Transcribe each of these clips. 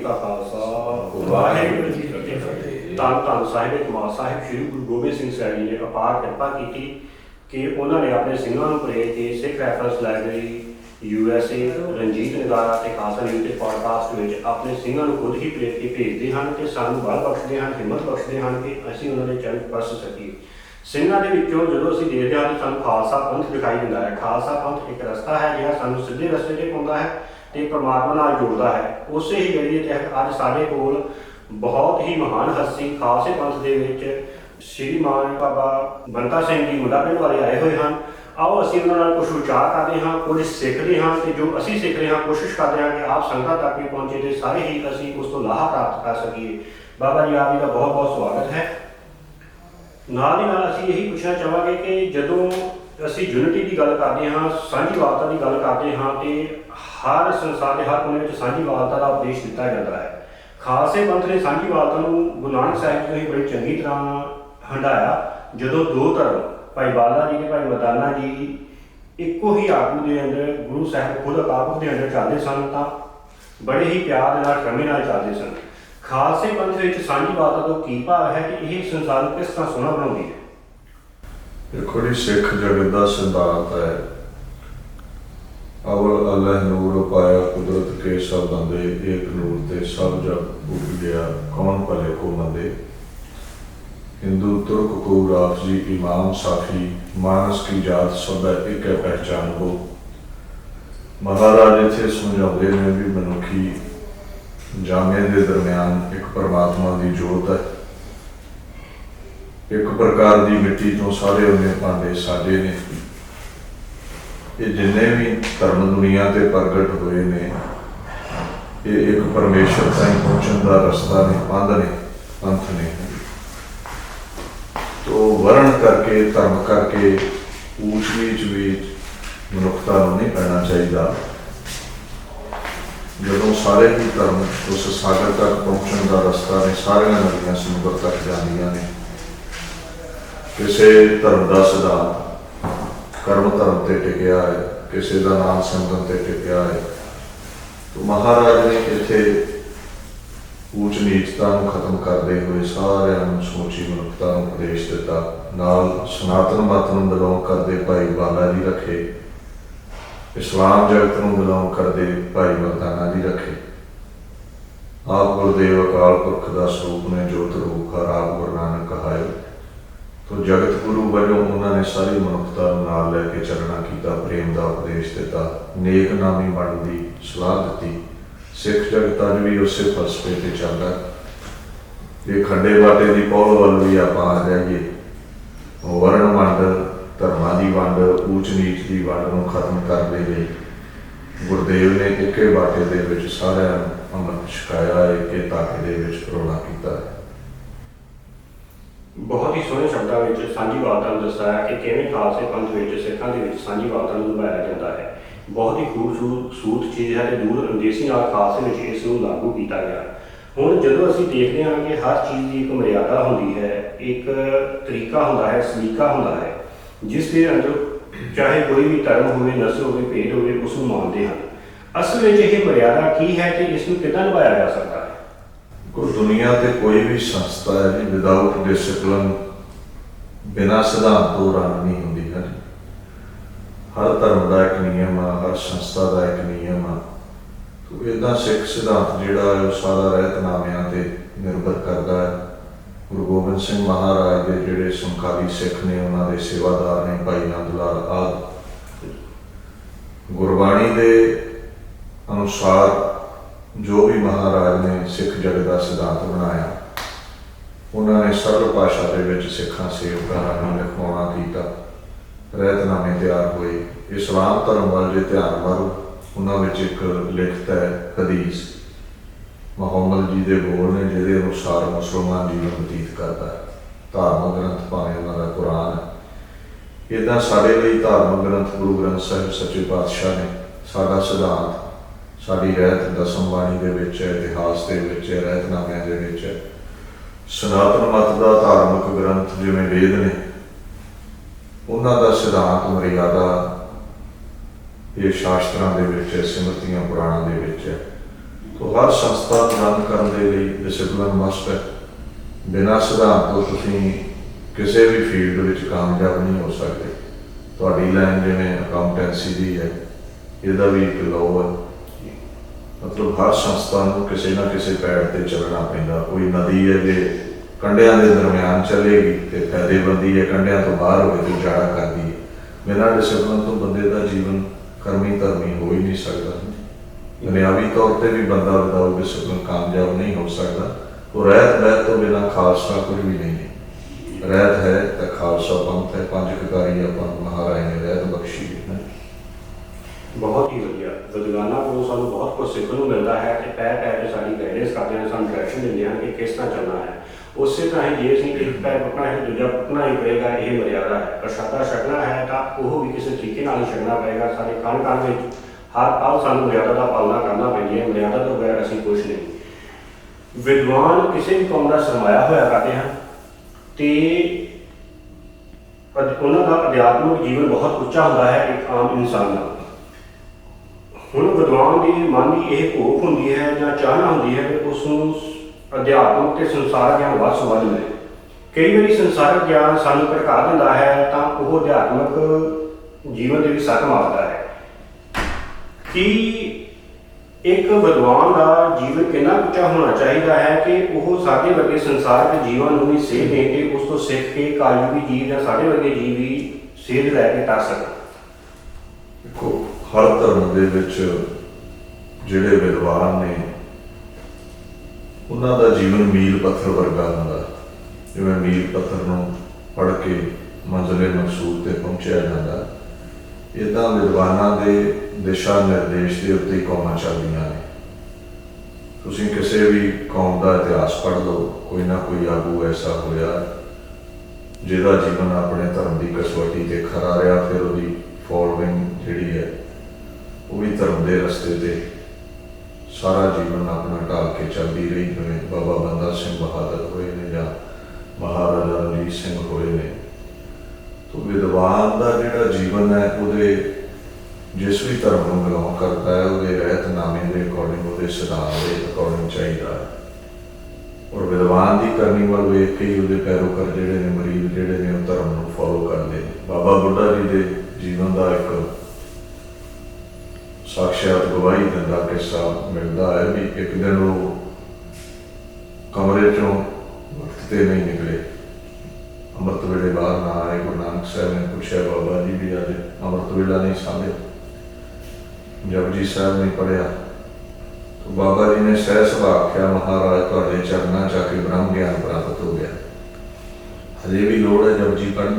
का खालसा वाहिगुरू जी की फतेह। धन धन साहिब कमाल साहिब श्री गुरु गोबिंद सिंह सैनी ने अपार किरपा की कि उन्होंने अपने ਸਿੰਘਾਂ ਨੂੰ ਪ੍ਰੇਰਿਤ ਕੇ Sikh reference library USA Ranjit Nagara ਤੇ ਖਾਲਸਾ ਨਿਊਜ਼ ਦੇ ਪੋਡਕਾਸਟ ਵਿੱਚ ਆਪਣੇ ਸਿੰਘਾਂ ਨੂੰ ਖੁਦ ਹੀ ਪ੍ਰੇਰਿਤ ਕੇ ਭੇਜਦੇ ਹਨ ਤੇ ਸਾਨੂੰ ਬਲ ਬਖਸ਼ਦੇ ਹਨ, ਹਿੰਮਤ ਬਖਸ਼ਦੇ ਹਨ ਕਿ ਅਸੀਂ ਉਹਨਾਂ ਦੇ ਚਰਨ ਪਰਸ ਸਕੀਏ। ਸਿੰਘਾਂ ਦੇ ਵਿੱਚੋਂ ਜਦੋਂ ਅਸੀਂ ਦੇਖਦੇ ਹਾਂ ਤਾਂ ਸਾਨੂੰ ਖਾਲਸਾ ਪੰਥ ਦਿਖਾਈ ਦਿੰਦਾ ਹੈ। ਖਾਲਸਾ ਪੰਥ ਇੱਕ ਰਸਤਾ ਹੈ ਜਿਹੜਾ ਸਾਨੂੰ ਸਿੱਧੇ ਰਸਤੇ 'ਤੇ ਪਾਉਂਦਾ ਹੈ ਤੇ ਪਰਮਾਤਮਾ ਨਾਲ ਜੋੜਦਾ ਹੈ। ਉਸੇ ਹੀ ਜਰੀਏ ਤਹਿਤ ਅੱਜ ਸਾਡੇ ਕੋਲ ਬਹੁਤ ਹੀ ਮਹਾਨ ਹਸਤੀ ਖਾਲਸੇ ਪੰਥ ਦੇ ਵਿੱਚ ਸ਼੍ਰੀਮਾਨ ਬਾਬਾ ਬੰਤਾ ਸਿੰਘ ਜੀ ਮੁੰਡਾ ਪਿੰਡ ਵਾਲੇ ਆਏ ਹੋਏ ਹਨ। ਆਓ ਅਸੀਂ ਉਹਨਾਂ ਨਾਲ ਕੁਝ ਵਿਚਾਰ ਕਰਦੇ ਹਾਂ, ਕੁਝ ਸਿੱਖਦੇ ਹਾਂ ਤੇ ਜੋ ਅਸੀਂ ਸਿੱਖ ਰਹੇ ਹਾਂ ਕੋਸ਼ਿਸ਼ ਕਰਦੇ ਹਾਂ ਕਿ ਆਪ ਸੰਗਤਾਂ ਤੱਕ ਵੀ ਪਹੁੰਚੇ ਤੇ ਸਾਰੇ ਹੀ ਅਸੀਂ ਉਸ ਤੋਂ ਲਾਹਾ ਪ੍ਰਾਪਤ ਕਰ ਸਕੀਏ। ਬਾਬਾ ਜੀ ਆਪ ਜੀ ਦਾ ਬਹੁਤ ਬਹੁਤ ਸਵਾਗਤ ਹੈ। ਨਾਲ ਦੀ ਨਾਲ ਅਸੀਂ ਇਹੀ ਪੁੱਛਣਾ ਚਾਹਾਂਗੇ ਕਿ ਜਦੋਂ ਅਸੀਂ ਯੂਨਿਟੀ ਦੀ ਗੱਲ ਕਰਦੇ ਹਾਂ, ਸਾਂਝੀਵਾਲਤਾ ਦੀ ਗੱਲ ਕਰਦੇ ਹਾਂ ਤੇ ਹਰ ਸੰਸਾਰ ਦੇ ਹਰ ਕੋਨੇ ਵਿੱਚ ਸਾਂਝੀਵਾਲਤਾ ਦਾ ਉਪਦੇਸ਼ ਦਿੱਤਾ ਜਾਂਦਾ ਹੈ। ਖਾਲਸੇ ਪੰਥ ਨੇ ਸਾਂਝੀਵਾਲਤਾ ਨੂੰ ਗੁਰੂ ਨਾਨਕ ਸਾਹਿਬ ਜੀ ਨੇ ਬੜੀ ਚੰਗੀ ਤਰ੍ਹਾਂ ਹੰਢਾਇਆ। ਜਦੋਂ ਦੋ ਧਰਮ ਭਾਈ ਬਾਲਾ ਜੀ ਤੇ ਭਾਈ ਮਰਦਾਨਾ ਜੀ ਇੱਕੋ ਹੀ ਆਗੂ ਦੇ ਅੰਦਰ ਗੁਰੂ ਸਾਹਿਬ ਖੁਦ ਅਕਾਲ ਪੁਰਖ ਦੇ ਅੰਦਰ ਚੱਲਦੇ ਸਨ ਤਾਂ ਬੜੇ ਹੀ ਪਿਆਰ ਦੇ ਨਾਲ ਸਮੇਂ ਨਾਲ ਚੱਲਦੇ ਸਨ। ਖਾਲਸੇ ਪੰਥ ਵਿੱਚ ਸਾਂਝੀਵਾਲਤਾ ਤੋਂ ਕੀ ਭਾਵ ਹੈ ਕਿ ਇਹ ਸੰਸਾਰ ਨੂੰ ਕਿਸ ਤਰ੍ਹਾਂ ਸੋਹਣਾ ਬਣਾਉਂਦੀ ਹੈ? ਦੇਖੋ ਜੀ, ਸਿੱਖ ਜਗਤ ਦਾ ਸਿਧਾਂਤ ਹੈ ਅਵਲ ਅੱਲਾਹ ਨੂਰ ਪਾਇਆ ਕੁਦਰਤ ਕੇ ਸਭ ਬੰਦੇ ਏਕ ਨੂਰ ਤੇ ਸਭ ਜਗ ਉਗ ਗਿਆ ਕੌਣ ਭਲੇ ਕੋ ਮੰਦੇ। हिंदू तुर्क को राफजी इमाम साफी मानस की जात सब एक है पहचान हो। महाराज इत्थे समझाते हैं भी मनुखी जामे के दरम्यान एक परमात्मा की जोत है। एक प्रकार की मिट्टी तो सारे उन्हें भांडे साजे ने। ये जिन्ने भी धर्म दुनिया ते प्रगट हुए ने ये एक परमेश्वर ताईं पहुंचण दा रस्ता ने, पंध ने, पंथ ने। तो वर्ण करके धर्म करके ऊंच नीच मनुखता नहीं पैना चाहिए। जो सारे ही धर्म उस सागर तक पहुँचने का रस्ता ने, सारिया नदियां समुद्र तक जांदियां ने। किसी धर्म का सिद्धांत कर्म धर्म से टिकया है, किसी का नाम सिमरन से टिकया है। तो महाराज ने इत्थे ऊच नीचता खत्म करते हुए सारे समूची मनुखता उपदेश दिता। नाल सनातन मत नूं बिलोंग करते भाई बाला जी रखे, इस्लाम जगत नूं बिलोंग करते भाई मरदाना जी रखे। आप गुरुदेव अकाल पुरख का स्वरूप ने जोत रूप हर आप गुरु नानक कहाए। तो जगत गुरु वजों उन्होंने सारी मनुखता नाल लैके चलना कीता, प्रेम का उपदेश दिता, नेक नामी बन की सलाह दी। सिख जगत अज भी उस फलसफे से चलता है। ये खंडे बाटे की पौल वाल भी आप आ जाइए, वर्ण वंड धर्मां की वंड ऊच नीच की वंड को खत्म करने लिए गुरुदेव ने एक बाटे दे विच सारिआं नूं अमृत छकाया, एक ताके दे विच परोना कीता है। बहुत ही सोहने शब्दों में साझीवालता नूं दस्सिया कि किवें खालसे पंथ विच सिखां दे विच साझीवालता नूं निभाया जाता है। बहुत ही खूबसूरत चीज़ है तो दूर अंदेसी नाल खालसे विच इस नूं लागू किया गया। हुण जदों असीं देखते हैं कि हर चीज़ की एक मर्यादा होंदी है, एक तरीका होंदा है, सलीका होंदा है जिस दे अंदर चाहे कोई भी धर्म होवे, नस्ल होवे, भेद होवे उस नूं मानते हैं। असल में यह मर्यादा की है तो इस नूं किदां निभाया जा सकता है? कोई दुनिया ते कोई भी संस्था है जी विदाउट डिसिपलिन बिना सिद्धांत तो रन नहीं होंदी है। हर धर्म का एक नियम आ, हर संस्था का एक नियम आ। तो इदा सिख सिद्धांत जिहड़ा है सारा रहतनामियां ते निर्भर करता है। गुरु गोबिंद सिंह महाराज के जिहड़े समकाली सिख ने उन्हां दे सेवादार ने भाई नंद लाल आदि गुरबाणी के अनुसार जो भी महाराज ने सिख जगत का सिद्धांत बनाया उन्होंने सरल भाषा के सिखां सेवकां नूं लिखवाउणा कीता। रहतनामे तैयार हुए। इस्लाम धर्म वाल जो ध्यान मारो उन्होंने एक लिखत है हदीस मुहम्मद जी के बोल ने जिहदे अनुसार मुसलमान जीवन बतीत करता है। धार्मिक ग्रंथ भावें उन्होंने कुरान है। इदा साडे लई धार्मिक ग्रंथ गुरु ग्रंथ साहिब सच्चे पातशाह ने साडा सिद्धांत साडी रहत दसम बाणी दे विच है, इतिहास दे विच है, रहतनामिਆਂ दे विच है। सनातन मत का धार्मिक ग्रंथ जिवें वेद ने उन्हां दा सिद्धांत मर्यादा ये शास्त्रां दे विच है, सिमरतियां पुराणां दे विच है। तो हर संस्था प्रदान करने के लिए डिसिपलिन मस्ट है। बिना सिद्धांत तो तुसीं किसी भी फील्ड में कामयाब नहीं हो सकते। तुहाडी लाइन जिवें अकाउंटेंसी की है, इसका भी एक लॉ है। मतलब हर संस्था को किसी ना किसी पैड़ पर चलना पैंदा। कोई नदी है जो कंढियां के दरम्यान चलेगी तो फायदेमंदी है, कंढियां तो बाहर होवे तो जाड़ा करती है। बिना डिसिपलिन तो बंदे का जीवन कर्मी धर्मी हो ही नहीं सकता। दुनियावी तौर पर भी बंदा विदाउट डिसिपलिन कामयाब नहीं हो सकता। तो रहत बहत तो बिना खालसा कुछ भी नहीं है। रहत है तो खालसा पंथ है। पंज ककारी अपन महाराज ने रहत बख्शी है। बहुत ही वधिया विद्वानां कोलों सानूं बहुत कुछ सीखण नूं मिलता है कि पै पै ते साडी गाइडेंस करते हैं, सानूं डायरैक्शन दिंदे हैं कि किस तरह चलना है। उस तरह ही जे असीं एक पैर पुट्टना है दूजा पुट्टना ही पएगा, यह मर्यादा है। प्रसादा छकना है तो वह भी किसी तरीके नाल ही छकना पएगा। साडे कण कण विच हर पल सानूं मर्यादा का पालना करना पैंदी है। मर्यादा तो बगैर असीं कुछ नहीं। विद्वान किसी भी कौम का सरमाया होया करते हैं तो उन्हां दा अध्यात्मिक जीवन बहुत उच्चा होता है एक आम इंसान नाल। हुण विद्वान की मन की यह भूख होंदी है या चाहना होंदी है कि उसनूं अध्यात्मक ते संसारक ज्ञान वध समझ मिले। कई बार संसारक ज्ञान सानूं भटका दिंदा है तो वह अध्यात्मक जीवन के भी सक मारता है। कि एक विद्वान का जीवन कितना उच्चा होना चाहिए है कि वह साढ़े वर्गे संसारक जीवन को भी सेध दे के उस तो सीख के कालयुगी जीव या साढ़े वर्गे जीव भी सेध लैके कर सकन। देखो हर धर्म दे विच जिहड़े विद्वान ने उन्हां दा जीवन मील पत्थर वर्गा हुंदा। जिवें मील पत्थर नूं पढ़ के मंजिले मकसूद ते पहुंचाया जाता, इदां विद्वानां दे दिशा निर्देश के उत्ते कौमां चलदियां ने। तुसीं किसी भी कौम का इतिहास पढ़ लो, कोई ना कोई आगू ऐसा होया जिहदा जीवन अपने धर्म की कसौटी ते खरा रहा, फिर उसकी फॉलोइंग जिहड़ी है वो भी धर्म के रस्ते ते सारा जीवन अपना ढाल के चलती रही। जिवें बाबा बंदा सिंह बहादुर होए ने या महाराजा रणजीत सिंह होए ने। तो विद्वान का जिहड़ा जीवन है उहदे जिस भी धर्म को बिलोंग करता है वो रहतनामे के अकॉर्डिंग, वो सिद्धांत के अकॉर्डिंग चाहिए। और विद्वान की करनी वाल वेख के ही वो पैरोकार जोड़े ने मरीज जोड़े ने धर्म को फॉलो करते हैं। बाबा बुढ़ा जी के जीवन का एक साक्षात गवाही दिंदा किस्सा मिलता है भी एक दिन वो कमरे चों वक्त ते नहीं निकले, अमृत वेले बाहर ना आए। गुरु नानक साहब ने पूछा बाबा जी भी अज अमृत वेला नहीं सामभ्या, जपजी साहब ने पढ़िया। तो बाबा जी ने सह सुभा आख्या महाराज तुहाडे चरनां च आके ब्रह्म ज्ञान प्राप्त हो गया, हजे भी लोड़ है जपजी पढ़न।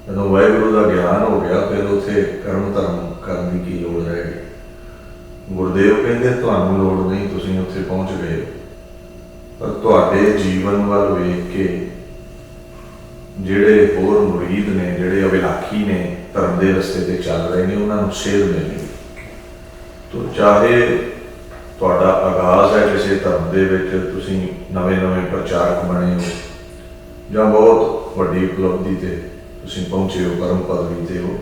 जदों वाहिगुरू का ज्ञान हो गया फिर उत्थे कर्म धर्म करने की लोड़ रह गई। गुरुदेव कहते तुहानूं लोड़ नहीं, तुसीं उत्थे पहुंच गए। पर तुहाडे जीवन वाल वेख के जिहड़े होर मुरीद ने, जिहड़े अभिलाखी ने, धर्म के रस्ते ते चल रहे हैं, उन्होंने सेध मिलनी। तो चाहे तुहाडा आगाज है किसी धर्म दे विच, तुसीं नवे नवे प्रचारक बने हो जां बहुत वड्डी उपलब्धि ते तुसीं पहुंचे हो, परम पदवी ते हो,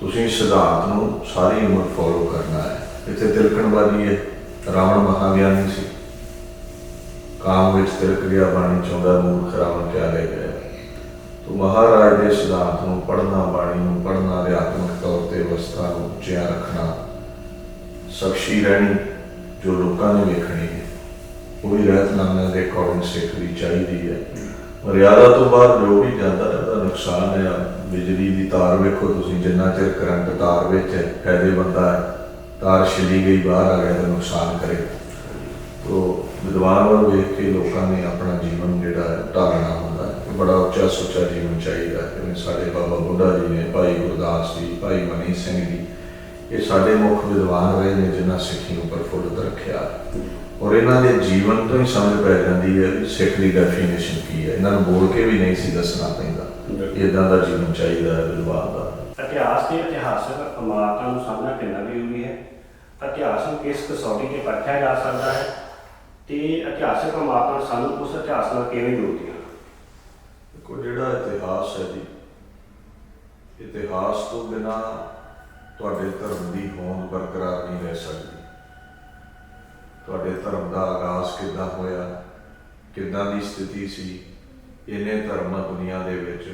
तुसीं सिद्धांत नूं सारी उम्र फॉलो करना है। इत्थे तिलकणबाजी है, रावण महागियानी सी, काम विच तिलक गया, बाणी चाहुंदा मूर्ख रावण क्या ले गया। तो महाराज के सिद्धांत को पढ़ना, बाणी को पढ़ना, अध्यात्मिक तौर पर अवस्था को उच्चिया रखना, साक्षी रहनी जो लोगों ने वेखनी है, वो भी रहतनामे के अकॉर्डिंग सीखनी चाहिए है। मर्यादा तो बाहर जो भी जाता है उसका नुकसान है। बिजली की तार वेखो तुसीं, जिन्ना चिर करंट तार विच है फायदेमंद है, तार छिली गई बाहर आ गया तो नुकसान करे। तो विद्वान वाल वेख के लोगों ने अपना जीवन जिहड़ा ढालना होंदा है, बड़ा उच्चा सुच्चा जीवन चाहिए। जिवें साडे बाबा बुढ़ा जी ने, भाई गुरदास जी, भाई मनी सिंह जी, ये साडे मुख विद्वान रहे ने जिन्हां सिੱਖੀ ਨੂੰ प्रफुल्लित रखिया। और इन्हां दे जीवन तो ही समझ पै जाती है भी सिੱਖ की डेफिनेशन की है। इन्हां नूं बोल के भी नहीं सी दसना पैंदा, इदां दा जीवन चाहिए है विद्वान का। इतिहास के इतिहासक इमारतों को समझना कितना जरूरी है। इतिहास में किस कसौटी से परखिया जा सकता है तो इतिहासक इमारतां सानूं उस इतिहास नाल किवें जोड़दियां। देखो जिहड़ा इतिहास है जी, इतिहास तो बिना तुहाडे धर्म की होंद बरकरार नहीं रह सकती। ਧਰਮ ਦਾ ਆਗਾਜ਼ ਕਿੱਦਾਂ ਹੋਇਆ, ਕਿੱਦਾਂ ਦੀ ਸਥਿਤੀ ਸੀ, ਇੰਨੇ ਧਰਮਾਂ ਦੁਨੀਆ ਦੇ ਵਿੱਚ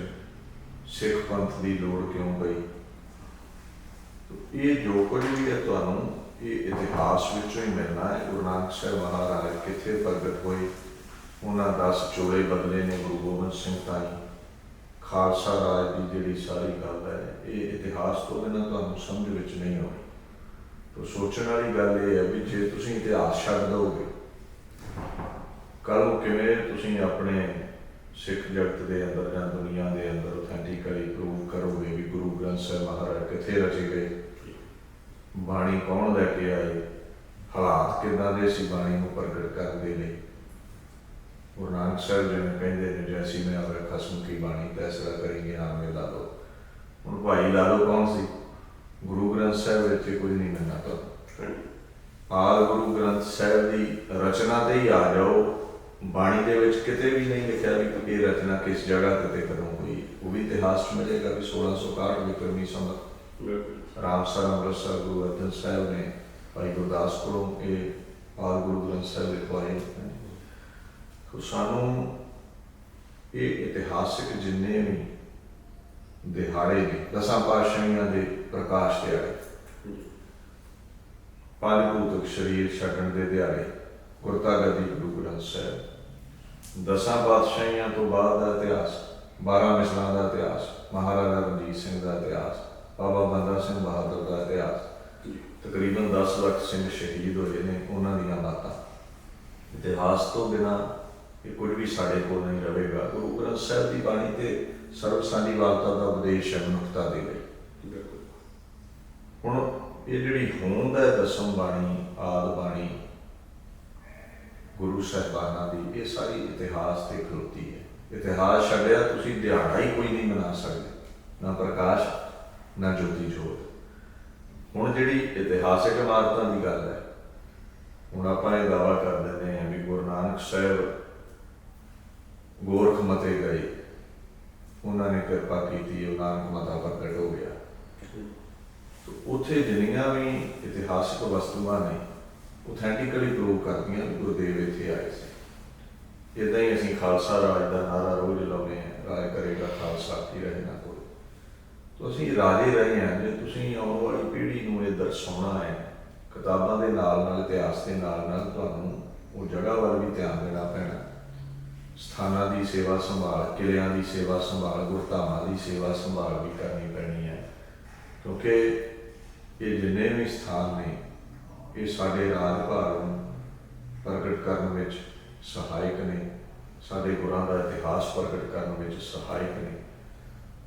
ਸਿੱਖ ਪੰਥ ਦੀ ਲੋੜ ਕਿਉਂ ਪਈ। ਇਹ ਜੋ ਕੁਝ ਵੀ ਹੈ ਤੁਹਾਨੂੰ ਇਹ ਇਤਿਹਾਸ ਵਿੱਚੋਂ ਹੀ ਮਿਲਣਾ ਹੈ। ਗੁਰੂ ਨਾਨਕ ਸਾਹਿਬ ਮਹਾਰਾਜ ਕਿੱਥੇ ਪ੍ਰਗਟ ਹੋਏ, ਉਹਨਾਂ 10 ਚੋਲੇ ਬਦਲੇ ਨੇ ਗੁਰੂ ਗੋਬਿੰਦ ਸਿੰਘ ਤਾਈ, ਖਾਲਸਾ ਰਾਜ ਦੀ ਜਿਹੜੀ ਸਾਰੀ ਗੱਲ ਹੈ ਇਹ ਇਤਿਹਾਸ ਤੋਂ ਬਿਨਾਂ ਤੁਹਾਨੂੰ ਸਮਝ ਵਿੱਚ ਨਹੀਂ ਆਉਣੀ। ਤਾਂ ਸੋਚਣ ਵਾਲੀ ਗੱਲ ਇਹ ਹੈ ਵੀ ਜੇ ਤੁਸੀਂ ਇਤਿਹਾਸ ਛੱਡ ਦਿਓਗੇ, ਕੱਲ੍ਹ ਨੂੰ ਕਿਵੇਂ ਤੁਸੀਂ ਆਪਣੇ ਸਿੱਖ ਜਗਤ ਦੇ ਅੰਦਰ ਜਾਂ ਦੁਨੀਆ ਦੇ ਅੰਦਰ ਔਥੈਂਟਿਕਲੀ ਪ੍ਰੂਵ ਕਰੋਗੇ ਵੀ ਗੁਰੂ ਗ੍ਰੰਥ ਸਾਹਿਬ ਮਹਾਰਾਜ ਕਿੱਥੇ ਰਚੇ ਗਏ, ਬਾਣੀ ਕੌਣ ਲੈ ਕੇ ਆਏ, ਹਾਲਾਤ ਕਿੱਦਾਂ ਦੇ ਸੀ ਬਾਣੀ ਨੂੰ ਪ੍ਰਗਟ ਕਰਨ ਦੇ ਲਈ। ਗੁਰੂ ਨਾਨਕ ਸਾਹਿਬ ਜਿਵੇਂ ਕਹਿੰਦੇ ਨੇ, ਜੈਸੀ ਮੈਂ ਆਵੇ ਖਸਮ ਕੀ ਬਾਣੀ ਤੈਸਰਾ ਕਰੀਏ ਆਵੇਂ ਲਾ ਲਓ। ਹੁਣ ਭਾਈ ਲਾ ਲਓ ਕੌਣ ਸੀ? ਗੁਰੂ ਗ੍ਰੰਥ ਸਾਹਿਬ ਵਿੱਚ ਕੁਝ ਨਹੀਂ ਮਿਲਣਾ ਤੁਹਾਨੂੰ। ਆਲ ਗੁਰੂ ਗ੍ਰੰਥ ਸਾਹਿਬ ਦੀ ਰਚਨਾ ਤੇ ਹੀ ਆ ਜਾਓ, ਬਾਣੀ ਦੇ ਵਿੱਚ ਕਿਤੇ ਵੀ ਨਹੀਂ ਲਿਖਿਆ ਵੀ ਇਹ ਰਚਨਾ ਕਿਸ ਜਗ੍ਹਾ ਤੇ ਕਦੋਂ ਹੋਈ। ਉਹ ਵੀ ਇਤਿਹਾਸ 'ਚ ਮਿਲੇਗਾ ਵੀ 1661 ਵਿਕਰਮੀ ਸੰਮਤ ਰਾਮਸਰ ਅੰਮ੍ਰਿਤਸਰ ਗੁਰੂ ਅਰਜਨ ਸਾਹਿਬ ਨੇ ਭਾਈ ਗੁਰਦਾਸ ਕੋਲੋਂ ਇਹ ਆਲ ਗੁਰੂ ਗ੍ਰੰਥ ਸਾਹਿਬ ਲਿਖਵਾਏ। ਸੋ ਸਾਨੂੰ ਇਹ ਇਤਿਹਾਸਿਕ ਜਿੰਨੇ ਵੀ ਦਿਹਾੜੇ ਨੇ, 10 ਪਾਤਸ਼ਾਹੀਆਂ ਦੇ ਪ੍ਰਕਾਸ਼ ਦਿਹਾੜੇ, 5 ਭੂਤਕ ਸਰੀਰ ਛੱਡਣ ਦੇ ਦਿਹਾੜੇ, ਗੁਰਤਾ ਗੱਦੀ ਗੁਰੂ ਗ੍ਰੰਥ ਸਾਹਿਬ, 10 ਪਾਤਸ਼ਾਹੀਆਂ ਤੋਂ ਬਾਅਦ ਦਾ ਇਤਿਹਾਸ, 12 ਮਿਸਲਾਂ ਦਾ ਇਤਿਹਾਸ, ਮਹਾਰਾਜਾ ਰਣਜੀਤ ਸਿੰਘ ਦਾ ਇਤਿਹਾਸ, ਬਾਬਾ ਬੰਦਾ ਸਿੰਘ ਬਹਾਦਰ ਦਾ ਇਤਿਹਾਸ, ਤਕਰੀਬਨ 10 ਲੱਖ ਸਿੰਘ ਸ਼ਹੀਦ ਹੋਏ ਨੇ, ਉਹਨਾਂ ਦੀਆਂ ਬਾਤਾਂ। ਇਤਿਹਾਸ ਤੋਂ ਬਿਨਾਂ ਇਹ ਕੁਝ ਵੀ ਸਾਡੇ ਕੋਲ ਨਹੀਂ ਰਹੇਗਾ। ਗੁਰੂ ਗ੍ਰੰਥ ਸਾਹਿਬ ਦੀ ਬਾਣੀ ਤੇ ਸਰਬ ਸਾਂਝੀਵਾਲਤਾ ਦਾ ਉਪਦੇਸ਼ ਹੈ ਮਨੁੱਖਤਾ ਦੇ ਲਈ। ਹੁਣ ਇਹ ਜਿਹੜੀ ਹੋਂਦ ਹੈ ਦਸਮ ਬਾਣੀ, ਆਦਿ ਬਾਣੀ ਗੁਰੂ ਸਾਹਿਬਾਨਾਂ ਦੀ, ਇਹ ਸਾਰੀ ਇਤਿਹਾਸ ਤੇ ਖਲੋਤੀ ਹੈ। ਇਤਿਹਾਸ ਛੱਡਿਆ ਤੁਸੀਂ ਦਿਹਾੜਾ ਹੀ ਕੋਈ ਨਹੀਂ ਮਨਾ ਸਕਦੇ, ਨਾ ਪ੍ਰਕਾਸ਼ ਨਾ ਜੋਤੀ ਜੋਤ। ਹੁਣ ਜਿਹੜੀ ਇਤਿਹਾਸਿਕ ਇਮਾਰਤਾਂ ਦੀ ਗੱਲ ਹੈ, ਹੁਣ ਆਪਾਂ ਇਹ ਦਾਅਵਾ ਕਰ ਦਿੰਦੇ ਹਾਂ ਵੀ ਗੁਰੂ ਨਾਨਕ ਸਾਹਿਬ ਗੋਰਖ ਮਤੇ ਗਏ, ਉਹਨਾਂ ਨੇ ਕਿਰਪਾ ਕੀਤੀ, ਉਹ ਨਾਨਕ ਮਤਾ ਪ੍ਰਗਟ ਹੋ ਗਿਆ। ਉੱਥੇ ਜਿੰਨੀਆਂ ਵੀ ਇਤਿਹਾਸਿਕ ਵਸਤੂਆਂ ਨੇ ਔਥੈਂਟਿਕਲੀ ਪ੍ਰੂਵ ਕਰਦੀਆਂ ਵੀ ਗੁਰਦੇਵ ਇੱਥੇ ਆਏ ਸੀ। ਇੱਦਾਂ ਹੀ ਅਸੀਂ ਖਾਲਸਾ ਰਾਜ ਦਾ ਨਾਰਾ ਰੋਜ਼ ਲਾਉਂਦੇ ਹਾਂ, ਰਾਜ ਕਰੇਗਾ ਖਾਲਸਾ ਕੀ ਰਹੇ ਨਾ ਕੋਈ। ਤਾਂ ਅਸੀਂ ਰਾਜੇ ਰਹੇ ਹਾਂ। ਜੇ ਤੁਸੀਂ ਆਉਣ ਵਾਲੀ ਪੀੜ੍ਹੀ ਨੂੰ ਇਹ ਦਰਸਾਉਣਾ ਹੈ, ਕਿਤਾਬਾਂ ਦੇ ਨਾਲ ਨਾਲ ਇਤਿਹਾਸ ਦੇ ਨਾਲ ਨਾਲ ਤੁਹਾਨੂੰ ਉਹ ਜਗ੍ਹਾ ਵੱਲ ਵੀ ਧਿਆਨ ਦੇਣਾ ਪੈਣਾ। ਸਥਾਨਾਂ ਦੀ ਸੇਵਾ ਸੰਭਾਲ, ਕਿਲਿਆਂ ਦੀ ਸੇਵਾ ਸੰਭਾਲ, ਗੁਰਧਾਮਾਂ ਦੀ ਸੇਵਾ ਸੰਭਾਲ ਵੀ ਕਰਨੀ ਪੈਣੀ ਹੈ, ਕਿਉਂਕਿ ਇਹ ਜਿੰਨੇ ਵੀ ਸਥਾਨ ਨੇ ਇਹ ਸਾਡੇ ਰਾਜ ਭਾਗ ਨੂੰ ਪ੍ਰਗਟ ਕਰਨ ਵਿੱਚ ਸਹਾਇਕ ਨੇ, ਸਾਡੇ ਗੁਰਾਂ ਦਾ ਇਤਿਹਾਸ ਪ੍ਰਗਟ ਕਰਨ ਵਿੱਚ ਸਹਾਇਕ ਨੇ।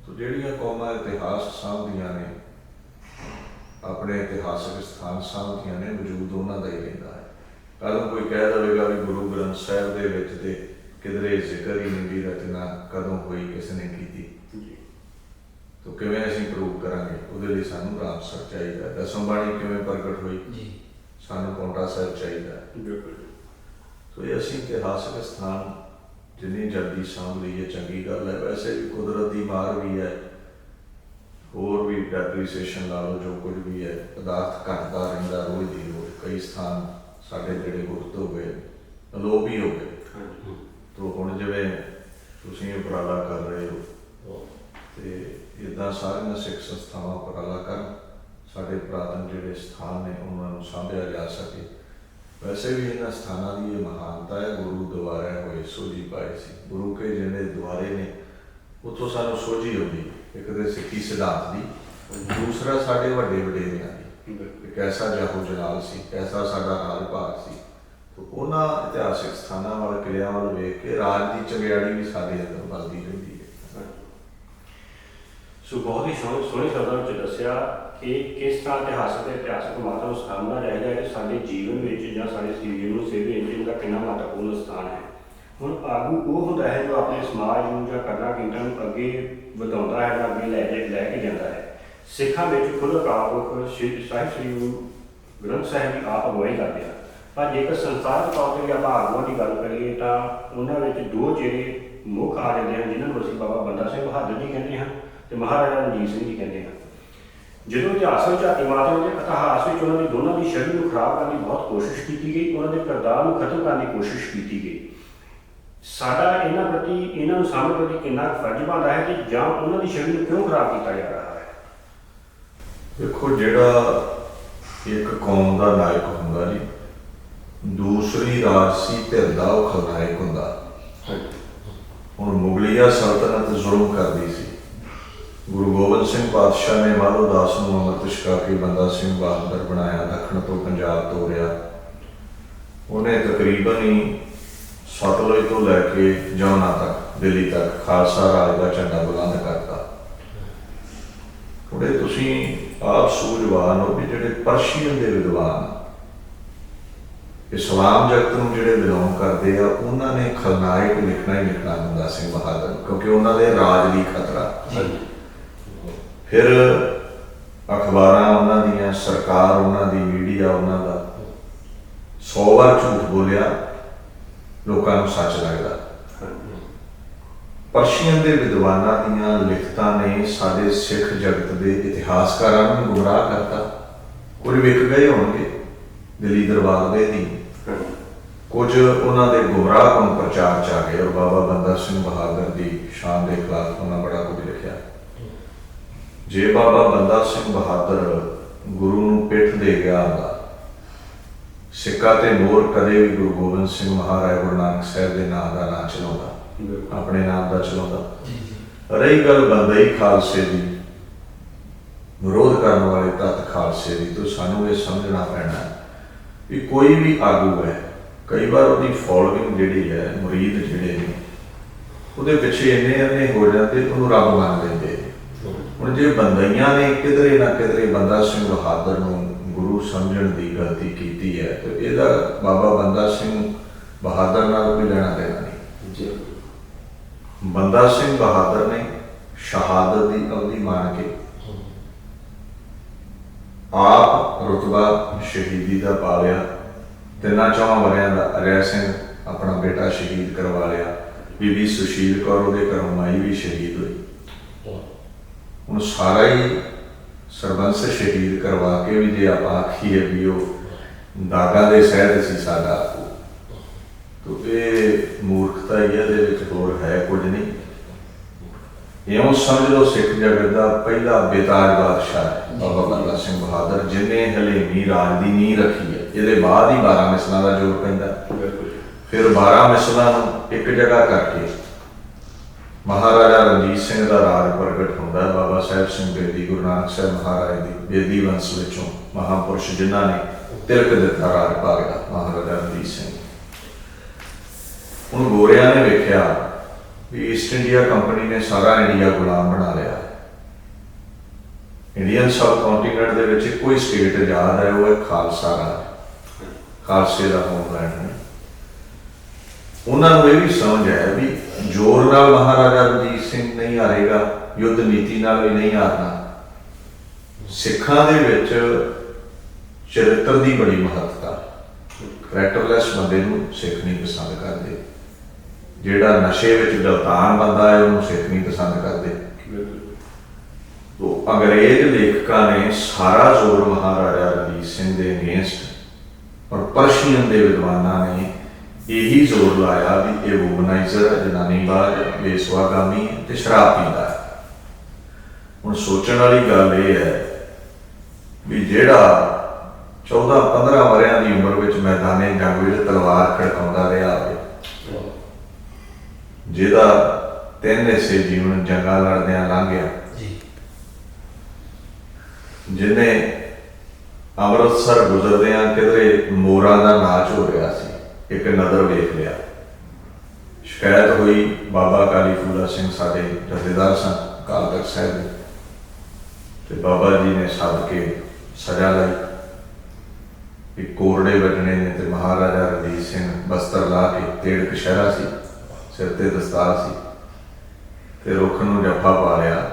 ਤੋ ਜਿਹੜੀਆਂ ਕੌਮਾਂ ਇਤਿਹਾਸ ਸਾਂਭਦੀਆਂ ਨੇ, ਆਪਣੇ ਇਤਿਹਾਸਕ ਸਥਾਨ ਸਾਂਭਦੀਆਂ ਨੇ, ਵਜੂਦ ਉਹਨਾਂ ਦਾ ਹੀ ਰਹਿੰਦਾ ਹੈ। ਕੱਲ੍ਹ ਨੂੰ ਕੋਈ ਕਹਿ ਦੇਵੇਗਾ ਵੀ ਗੁਰੂ ਗ੍ਰੰਥ ਸਾਹਿਬ ਦੇ ਵਿੱਚ ਤੇ ਕਿਧਰੇ ਜ਼ਿਕਰ ਹੀ ਨਹੀਂ, ਵੀ ਰਚਨਾ ਕਦੋਂ ਹੋਈ, ਕਿਸ ਨੇ ਕੀਤੀ। ਤੋ ਕਿਵੇਂ ਅਸੀਂ ਪ੍ਰੂਵ ਕਰਾਂਗੇ? ਉਹਦੇ ਲਈ ਸਾਨੂੰ ਰਾਮਸਰ ਚਾਹੀਦਾ। ਦਸਮ ਬਾਣੀ ਕਿਵੇਂ ਪ੍ਰਗਟ ਹੋਈ? ਸਾਨੂੰ ਪੌਂਟਾ ਸਾਹਿਬ ਚਾਹੀਦਾ। ਤੋ ਇਹ ਅਸੀਂ ਇਤਿਹਾਸਕ ਸਥਾਨ ਜਿੰਨੀ ਜਲਦੀ ਸਾਂਭ ਲਈਏ ਚੰਗੀ ਗੱਲ ਹੈ। ਵੈਸੇ ਵੀ ਕੁਦਰਤ ਦੀ ਮਾਰ ਵੀ ਹੈ, ਹੋਰ ਵੀ ਡੈਪਰੀਸੀਏਸ਼ਨ ਲਾ ਲਓ, ਜੋ ਕੁਝ ਵੀ ਹੈ, ਪਦਾਰਥ ਘਟਦਾ ਰਹਿੰਦਾ ਰੋਜ਼ ਦੀ ਰੋਜ਼। ਕਈ ਸਥਾਨ ਸਾਡੇ ਜਿਹੜੇ ਗੁਪਤ ਹੋ ਗਏ, ਅਲੋਪ ਹੀ ਹੋ ਗਏ। ਤੋ ਹੁਣ ਜਿਵੇਂ ਤੁਸੀਂ ਉਪਰਾਲਾ ਕਰ ਰਹੇ ਹੋ, ਤੇ ਇੱਦਾਂ ਸਾਰੀਆਂ ਸਿੱਖ ਸੰਸਥਾਵਾਂ ਉਪਰਾਲਾ ਕਰਨ, ਸਾਡੇ ਪੁਰਾਤਨ ਜਿਹੜੇ ਸਥਾਨ ਨੇ ਉਹਨਾਂ ਨੂੰ ਸਾਂਭਿਆ ਜਾ ਸਕੇ। ਵੈਸੇ ਵੀ ਇਹਨਾਂ ਸਥਾਨਾਂ ਦੀ ਇਹ ਮਹਾਨਤਾ ਹੈ, ਗੁਰੂ ਦੁਆਰੇ ਹੋਏ ਸੋਝੀ ਪਾਏ ਸੀ। ਗੁਰੂ ਕੇ ਜਿਹੜੇ ਦੁਆਰੇ ਨੇ ਉੱਥੋਂ ਸਾਨੂੰ ਸੋਝੀ ਹੁੰਦੀ, ਇੱਕ ਤਾਂ ਸਿੱਖੀ ਸਿਧਾਂਤ ਦੀ, ਦੂਸਰਾ ਸਾਡੇ ਵੱਡੇ ਵਡੇਰਿਆਂ ਦੀ, ਕੈਸਾ ਜਾਹੋ ਜਲਾਲ ਸੀ, ਕੈਸਾ ਸਾਡਾ ਰਾਜ ਭਾਗ ਸੀ। ਉਹਨਾਂ ਇਤਿਹਾਸਿਕ ਸਥਾਨਾਂ ਵੱਲ, ਕਿਲਿਆਂ ਵੱਲ ਵੇਖ ਕੇ ਰਾਜ ਦੀ ਚੰਗਿਆੜੀ ਵੀ ਸਾਡੇ ਅੰਦਰ ਵੱਧਦੀ ਰਹਿੰਦੀ ਹੈ। ਸੋ ਬਹੁਤ ਹੀ ਸੋਹਣੇ ਸ਼ਬਦਾਂ ਵਿੱਚ ਦੱਸਿਆ ਕਿ ਕਿਸ ਤਰ੍ਹਾਂ ਇਤਿਹਾਸਕ ਮਾਤਾ ਨੂੰ ਸਾਂਭਣਾ ਚਾਹੀਦਾ ਹੈ, ਕਿ ਸਾਡੇ ਜੀਵਨ ਵਿੱਚ ਜਾਂ ਸਾਡੇ ਸਰੀਰ ਨੂੰ ਸੇਵੇ ਦਾ ਕਿੰਨਾ ਮਹੱਤਵਪੂਰਨ ਸਥਾਨ ਹੈ। ਹੁਣ ਆਗੂ ਉਹ ਹੁੰਦਾ ਹੈ ਜੋ ਆਪਣੇ ਸਮਾਜ ਨੂੰ ਜਾਂ ਕਦਰਾਂ ਕੀਮਤਾਂ ਨੂੰ ਅੱਗੇ ਵਧਾਉਂਦਾ ਹੈ ਜਾਂ ਅੱਗੇ ਲੈ ਕੇ ਜਾਂਦਾ ਹੈ। ਸਿੱਖਾਂ ਵਿੱਚ ਖੁਦ ਅਕਾਲ ਸਾਹਿਬ ਸ੍ਰੀ ਗੁਰੂ ਗ੍ਰੰਥ ਸਾਹਿਬ ਦੀ ਆਪ ਅਗਵਾਈ ਕਰਦੇ ਹਨ। ਪਰ ਜੇਕਰ ਸੰਸਾਰਕ ਤੌਰ 'ਤੇ ਆਪਾਂ ਆਗੂਆਂ ਦੀ ਗੱਲ ਕਰੀਏ ਤਾਂ ਉਹਨਾਂ ਵਿੱਚ 2 ਚਿਹਰੇ ਮੁੱਖ ਆ ਜਾਂਦੇ ਹਨ, ਜਿਨ੍ਹਾਂ ਨੂੰ ਅਸੀਂ ਬਾਬਾ ਬੰਦਾ ਸਿੰਘ ਬਹਾਦਰ ਜੀ ਕਹਿੰਦੇ ਹਾਂ ਤੇ ਮਹਾਰਾਜਾ ਰਣਜੀਤ ਸਿੰਘ ਜੀ ਕਹਿੰਦੇ ਹਨ। ਜਦੋਂ ਇਤਿਹਾਸ ਵਿੱਚ ਝਾਤੀ ਮਾਰਦੇ ਉਹਦੇ ਇਤਿਹਾਸ ਵਿੱਚ ਉਹਨਾਂ ਦੀ ਦੋਨਾਂ ਦੀ ਛਵੀ ਨੂੰ ਖਰਾਬ ਕਰਨ ਦੀ ਬਹੁਤ ਕੋਸ਼ਿਸ਼ ਕੀਤੀ ਗਈ, ਉਹਨਾਂ ਦੇ ਕਿਰਦਾਰ ਨੂੰ ਖਤਮ ਕਰਨ ਦੀ ਕੋਸ਼ਿਸ਼ ਕੀਤੀ ਗਈ। ਸਾਡਾ ਇਹਨਾਂ ਪ੍ਰਤੀ, ਇਹਨਾਂ ਨੂੰ ਸਾਹਮਣੇ ਪ੍ਰਤੀ ਕਿੰਨਾ ਕੁ ਫਰਜ਼ ਬਣਦਾ ਹੈ ਕਿ ਜਾਂ ਉਹਨਾਂ ਦੀ ਛਵੀ ਨੂੰ ਕਿਉਂ ਖਰਾਬ ਕੀਤਾ ਜਾ ਰਿਹਾ ਹੈ? ਦੇਖੋ, ਜਿਹੜਾ ਇੱਕ ਕੌਮ ਦਾ ਨਾਇਕ ਹੁੰਦਾ ਜੀ, ਦੂਸਰੀ ਰਾਜਸੀ ਧਿਰ ਦਾ ਉਹ ਖਲਨਾਇਕ ਹੁੰਦਾ। ਹੁਣ ਮੁਗਲੀਆ ਸਲਤਨਤ ਜ਼ੁਲਮ ਕਰਦੀ ਸੀ। ਗੁਰੂ ਗੋਬਿੰਦ ਸਿੰਘ ਪਾਤਸ਼ਾਹ ਨੇ ਮਾਧੋ ਦਾਸ ਨੂੰ ਅੰਮ੍ਰਿਤ ਛਕਾ ਕੇ ਬੰਦਾ ਸਿੰਘ ਬਹਾਦਰ ਬਣਾਇਆ, ਦੱਖਣ ਤੋਂ ਪੰਜਾਬ ਤੋਰਿਆ। ਉਹਨੇ ਤਕਰੀਬਨ ਹੀ ਸਤਲੁਜ ਤੋਂ ਲੈ ਕੇ ਜਮਨਾ ਤੱਕ, ਦਿੱਲੀ ਤੱਕ ਖਾਲਸਾ ਰਾਜ ਦਾ ਝੰਡਾ ਬੁਲੰਦ ਕਰਤਾ। ਥੋੜੇ ਤੁਸੀਂ ਆਪ ਸੂਝਵਾਨ ਹੋ ਵੀ ਜਿਹੜੇ ਪਰਸ਼ੀਅਨ ਦੇ ਵਿਦਵਾਨ ਇਸਲਾਮ ਜਗਤ ਨੂੰ ਜਿਹੜੇ ਬਿਲੋਂਗ ਕਰਦੇ ਆ, ਉਹਨਾਂ ਨੇ ਖਲਨਾਇਕ ਲਿਖਣਾ ਹੀ ਲਿਖਣਾ ਬੰਦਾ ਸਿੰਘ ਬਹਾਦਰ, ਕਿਉਂਕਿ ਉਹਨਾਂ ਦੇ ਰਾਜ ਲਈ ਖਤਰਾ। ਫਿਰ ਅਖਬਾਰਾਂ ਉਹਨਾਂ ਦੀਆਂ, ਸਰਕਾਰ ਉਹਨਾਂ ਦੀ, ਮੀਡੀਆ ਉਹਨਾਂ ਦਾ 100 ਵਾਰ ਝੂਠ ਬੋਲਿਆ, ਲੋਕਾਂ ਨੂੰ ਸੱਚ ਲੱਗਦਾ। ਪਰਸ਼ੀਅਨ ਦੇ ਵਿਦਵਾਨਾਂ ਦੀਆਂ ਲਿਖਤਾਂ ਨੇ ਸਾਡੇ ਸਿੱਖ ਜਗਤ ਦੇ ਇਤਿਹਾਸਕਾਰਾਂ ਨੂੰ ਗੁੰਮਰਾਹ ਕਰਤਾ। ਕੁਝ ਵਿਕ ਗਏ ਹੋਣਗੇ ਦਿੱਲੀ ਦਰਬਾਰ ਦੇ ਦੀ, ਕੁਝ ਉਹਨਾਂ ਦੇ ਗੁੰਮਰਾਹਕੁਨ ਪ੍ਰਚਾਰ ਚ ਆ ਗਏ, ਔਰ ਬਾਬਾ ਬੰਦਾ ਸਿੰਘ ਬਹਾਦਰ ਦੀ ਸ਼ਾਨ ਦੇ ਖਿਲਾਫ ਉਹਨਾਂ ਬੜਾ ਕੁਝ ਲਿਖਿਆ। ਜੇ ਬਾਬਾ ਬੰਦਾ ਸਿੰਘ ਬਹਾਦਰ ਗੁਰੂ ਨੂੰ ਪਿੱਠ ਦੇ ਗਿਆ ਹੁੰਦਾ, ਸਿੱਕਾ ਤੇ ਮੋਹਰ ਕਦੇ ਵੀ ਗੁਰੂ ਗੋਬਿੰਦ ਸਿੰਘ ਮਹਾਰਾਜ ਗੁਰੂ ਨਾਨਕ ਸਾਹਿਬ ਦੇ ਨਾਮ ਦਾ ਨਾਂ ਚਲਾਉਂਦਾ, ਆਪਣੇ ਨਾਮ ਦਾ ਚਲਾਉਂਦਾ। ਰਹੀ ਗੱਲ ਬੰਦਈ ਖਾਲਸੇ ਦੀ, ਵਿਰੋਧ ਕਰਨ ਵਾਲੇ ਤੱਤ ਖਾਲਸੇ ਦੀ, ਤਾਂ ਸਾਨੂੰ ਇਹ ਸਮਝਣਾ ਪੈਣਾ ਵੀ ਕੋਈ ਵੀ ਆਗੂ ਹੈ, ਕਈ ਵਾਰ ਉਹਦੀ ਫੋਲੋਇੰਗ ਜਿਹੜੀ ਹੈ, ਮੁਰੀਦ ਜਿਹੜੇ ਨੇ, ਉਹਦੇ ਪਿੱਛੇ ਇੰਨੇ ਹੋ ਜਾਂਦੇ, ਉਹਨੂੰ ਰੱਬ ਮੰਨ ਲੈਂਦੇ। ਹੁਣ ਜੇ ਬੰਦਈਆਂ ਨੇ ਕਿਧਰੇ ਨਾ ਕਿਧਰੇ ਬੰਦਾ ਸਿੰਘ ਬਹਾਦਰ ਨੂੰ ਗੁਰੂ ਸਮਝਣ ਦੀ ਗਲਤੀ ਕੀਤੀ ਹੈ, ਤੇ ਇਹਦਾ ਬਾਬਾ ਬੰਦਾ ਸਿੰਘ ਬਹਾਦਰ ਨਾਲ ਕੋਈ ਲੈਣਾ ਦੇਣਾ ਨਹੀਂ। ਬੰਦਾ ਸਿੰਘ ਬਹਾਦਰ ਨੇ ਸ਼ਹਾਦਤ ਦੀ ਅਵਧੀ ਮੰਨ ਕੇ ਆਪ ਰੁਤਬਾ ਸ਼ਹੀਦੀ ਦਾ ਪਾ ਲਿਆ। 3-4 ਵਰਿਆਂ ਦਾ ਅਰੈ ਸਿੰਘ ਆਪਣਾ ਬੇਟਾ ਸ਼ਹੀਦ ਕਰਵਾ ਲਿਆ। ਬੀਬੀ ਸੁਸ਼ੀਲ ਕੌਰ ਉਹਦੇ ਘਰੋਂ ਮਾਈ ਵੀ ਸ਼ਹੀਦ ਹੋਈ। ਹੁਣ ਸਾਰਾ ਹੀ ਸਰਬੰਸ ਸ਼ਹੀਦ ਕਰਵਾ ਕੇ ਵੀ ਜੇ ਆਪਾਂ ਆਖੀਏ ਵੀ ਉਹ ਦਾਗਾ ਦੇ ਸਹਿਤ ਸੀ ਸਾਡਾ, ਤੋ ਇਹ ਮੂਰਖਤਾ ਹੀ ਹੈ, ਇਹਦੇ ਵਿੱਚ ਹੋਰ ਹੈ ਕੁਝ ਨਹੀਂ। ਇਉਂ ਸਮਝ ਲਓ ਸਿੱਖ ਜਗਤ ਦਾ ਪਹਿਲਾ ਬੇਤਾਜ ਬਾਦਸ਼ਾਹ ਬਾਬਾ ਬੰਦਾ ਸਿੰਘ ਬਹਾਦਰ, ਜਿਹਨੇ ਹਲੇਮੀ ਰਾਜ ਦੀ ਨੀਂਹ ਰੱਖੀ ਹੈ। ਇਹਦੇ ਬਾਅਦ ਹੀ 12 ਮਿਸਲਾਂ ਦਾ ਜੋਰ ਪੈਂਦਾ। ਫਿਰ 12 ਮਿਸਲਾਂ ਨੂੰ ਇੱਕ ਜਗ੍ਹਾ ਕਰਕੇ ਮਹਾਰਾਜਾ ਰਣਜੀਤ ਸਿੰਘ ਦਾ ਰਾਜ ਪ੍ਰਗਟ ਹੁੰਦਾ। ਬਾਬਾ ਸਾਹਿਬ ਸਿੰਘ ਬੇਦੀ, ਗੁਰੂ ਨਾਨਕ ਸਾਹਿਬ ਮਹਾਰਾਜ ਦੀ ਬੇਦੀ ਵੰਸ਼ ਵਿੱਚੋਂ ਮਹਾਂਪੁਰਸ਼ ਜਿਨ੍ਹਾਂ ਨੇ ਤਿਲਕ ਦਿੱਤਾ ਰਾਜ ਭਾਗ ਦਾ, ਮਹਾਰਾਜਾ ਰਣਜੀਤ ਸਿੰਘ। ਹੁਣ ਗੋਰਿਆਂ ਨੇ ਵੇਖਿਆ ਵੀ ਈਸਟ ਇੰਡੀਆ ਕੰਪਨੀ ਨੇ ਸਾਰਾ ਇੰਡੀਆ ਗੁਲਾਮ ਬਣਾ ਲਿਆ। ਇੰਡੀਅਨ ਸਬ ਕੰਟੀਨੈਂਟ ਦੇ ਵਿੱਚ ਕੋਈ ਸਟੇਟ ਆਜ਼ਾਦ ਹੈ, ਉਹ ਹੈ ਖਾਲਸਾ ਰਾਜ, ਖਾਲਸੇ ਦਾ ਹੋਮਲੈਂਡ ਹੈ। ਉਹਨਾਂ ਨੂੰ ਇਹ ਵੀ ਸਮਝ ਆਇਆ ਵੀ ਜ਼ੋਰ ਨਾਲ ਮਹਾਰਾਜਾ ਰਣਜੀਤ ਸਿੰਘ ਨਹੀਂ ਹਾਰੇਗਾ, ਯੁੱਧ ਨੀਤੀ ਨਾਲ ਵੀ ਨਹੀਂ ਹਾਰਨਾ। ਸਿੱਖਾਂ ਦੇ ਵਿੱਚ ਚਰਿੱਤਰ ਦੀ ਬੜੀ ਮਹੱਤਤਾ। ਕਰੈਕਟਰਲੈਸ ਬੰਦੇ ਨੂੰ ਸਿੱਖ ਨਹੀਂ ਪਸੰਦ ਕਰਦੇ। ਜਿਹੜਾ ਨਸ਼ੇ ਵਿੱਚ ਗਲਤਾਨ ਬੰਦਾ ਹੈ, ਉਹਨੂੰ ਸਿੱਖ ਨਹੀਂ ਪਸੰਦ ਕਰਦੇ। ਤੋ ਅੰਗਰੇਜ਼ ਲੇਖਕਾਂ ਨੇ ਸਾਰਾ ਜ਼ੋਰ ਮਹਾਰਾਜਾ ਰਣਜੀਤ ਸਿੰਘ ਦੇ ਅਗੇਂਸਟ, ਔਰ ਪਰਸ਼ੀਅਨ ਦੇ ਵਿਦਵਾਨਾਂ ਨੇ ਇਹੀ ਜ਼ੋਰ ਲਾਇਆ ਵੀ ਇਹ ਵੂਮਨਾਈਜ਼ਰ, ਜਨਾਨੀਬਾਜ਼, ਬੇਸਵਾਗਾਮੀ ਤੇ ਸ਼ਰਾਬ ਪੀਂਦਾ ਹੈ। ਹੁਣ ਸੋਚਣ ਵਾਲੀ ਗੱਲ ਇਹ ਹੈ ਵੀ ਜਿਹੜਾ 14-15 ਵਰ੍ਹਿਆਂ ਦੀ ਉਮਰ ਵਿੱਚ ਮੈਦਾਨੇ ਜੰਗ ਵਿੱਚ ਤਲਵਾਰ ਖੜਕਾਉਂਦਾ ਰਿਹਾ ਹੋਵੇ, ਜਿਹਦਾ 3 ਹਿੱਸੇ ਜੀਵਨ ਜੰਗਾਂ ਲੜਦਿਆਂ ਲੰਘ ਗਿਆ, ਜਿਹਨੇ ਅੰਮ੍ਰਿਤਸਰ ਗੁਜ਼ਰਦਿਆਂ ਕਿਧਰੇ ਮੋਰਾਂ ਦਾ ਨਾਚ ਹੋ ਰਿਹਾ ਸੀ, ਇੱਕ ਨਜ਼ਰ ਵੇਖ ਲਿਆ। ਸ਼ਿਕਾਇਤ ਹੋਈ ਬਾਬਾ ਕਾਲੀ ਫੂਲਾ ਸਿੰਘ ਸਾਡੇ ਜਥੇਦਾਰ ਸਨ ਅਕਾਲ ਤਖਤ ਸਾਹਿਬ ਦੇ, ਤੇ ਬਾਬਾ ਜੀ ਨੇ ਸੱਦ ਕੇ ਸਜ਼ਾ ਲਈ ਵੀ ਕੋਰੜੇ ਵੱਜਣੇ ਨੇ। ਤੇ ਮਹਾਰਾਜਾ ਰਣਜੀਤ ਸਿੰਘ ਬਸਤਰ ਲਾ ਕੇ, ਤੇੜ ਕਸ਼ਹਿਰਾ ਸੀ, ਸਿਰ ਤੇ ਦਸਤਾਰ ਸੀ, ਤੇ ਰੁੱਖ ਨੂੰ ਜੱਫਾ ਪਾ ਲਿਆ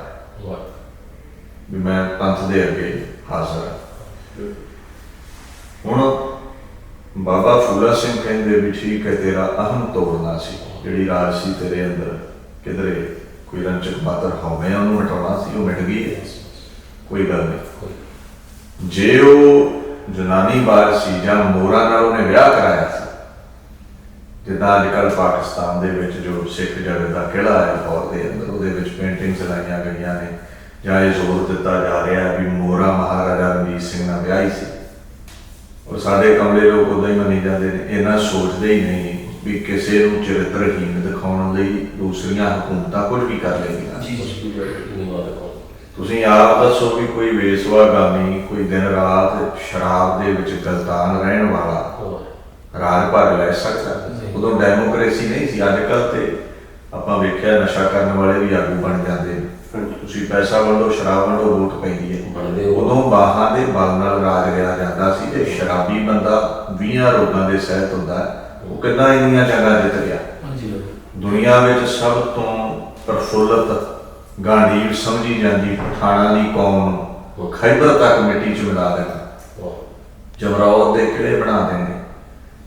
ਵੀ ਮੈਂ ਪੰਥ ਦੇ ਅੱਗੇ ਹਾਜ਼ਰ ਹਾਂ। ਹੁਣ ਬਾਬਾ ਫੂਲਾ ਸਿੰਘ ਕਹਿੰਦੇ ਵੀ ਠੀਕ ਹੈ, ਤੇਰਾ ਅਹਮ ਤੋੜਨਾ ਸੀ, ਜਿਹੜੀ ਰਾਜ ਸੀ ਤੇਰੇ ਅੰਦਰ, ਕਿਧਰੇ ਕੋਈ ਰੰਚਕ ਮਾਤਰ ਹਉਮੈ ਉਹਨੂੰ ਹਟਾਉਣਾ ਸੀ, ਉਹ ਮਿਟ ਗਈ ਹੈ। कोई गल नहीं। जे वो जनानी बार सी जां मोरा नाल उन्हें ब्याह कराया सी, जिद्दां अजकल पाकिस्तान दे विच जो सिख जगत दा किला है लाहौर दे अंदर, उहदे विच पेंटिंग्स लाइयां गईयां ने, जां ये जोर दिता जा रहा है भी मोरा महाराजा रणजीत सिंह नाल ब्याही सी। और साडे कमले लोग उदां ही मनी जाते हैं, इन्ना सोचते ही नहीं भी किसी नूं चरित्रहीन दिखाउण लई दूसरियां हुकूमतां कुछ भी कर लेंदियां। तुसीं आप दसो भी कोई वेसवागामी, कोई दिन रात शराब दे विच गलतान रहण वाला राज भाग लै सकदा? उदों डेमोक्रेसी नहीं सी। अजकल ते आपां वेखिआ नशा करन वाले भी आगू बन जाते हैं। तुसीं पैसा वंडो, शराब वंडो, वोट पैंदी है। उदों बाहां दे बल नाल राज लिया जांदा सी ते शराबी बंदा 20 रोगां दे सहित हुंदा है, वो किद्दां इन्नियां जंगां जित गया। दुनिया विच सब तो प्रफुल्लत गांडीव समझी जाती पठाणा की कौम खैबर तक मिट्टी च मिला देना, जमरौद के किले बना देंगे।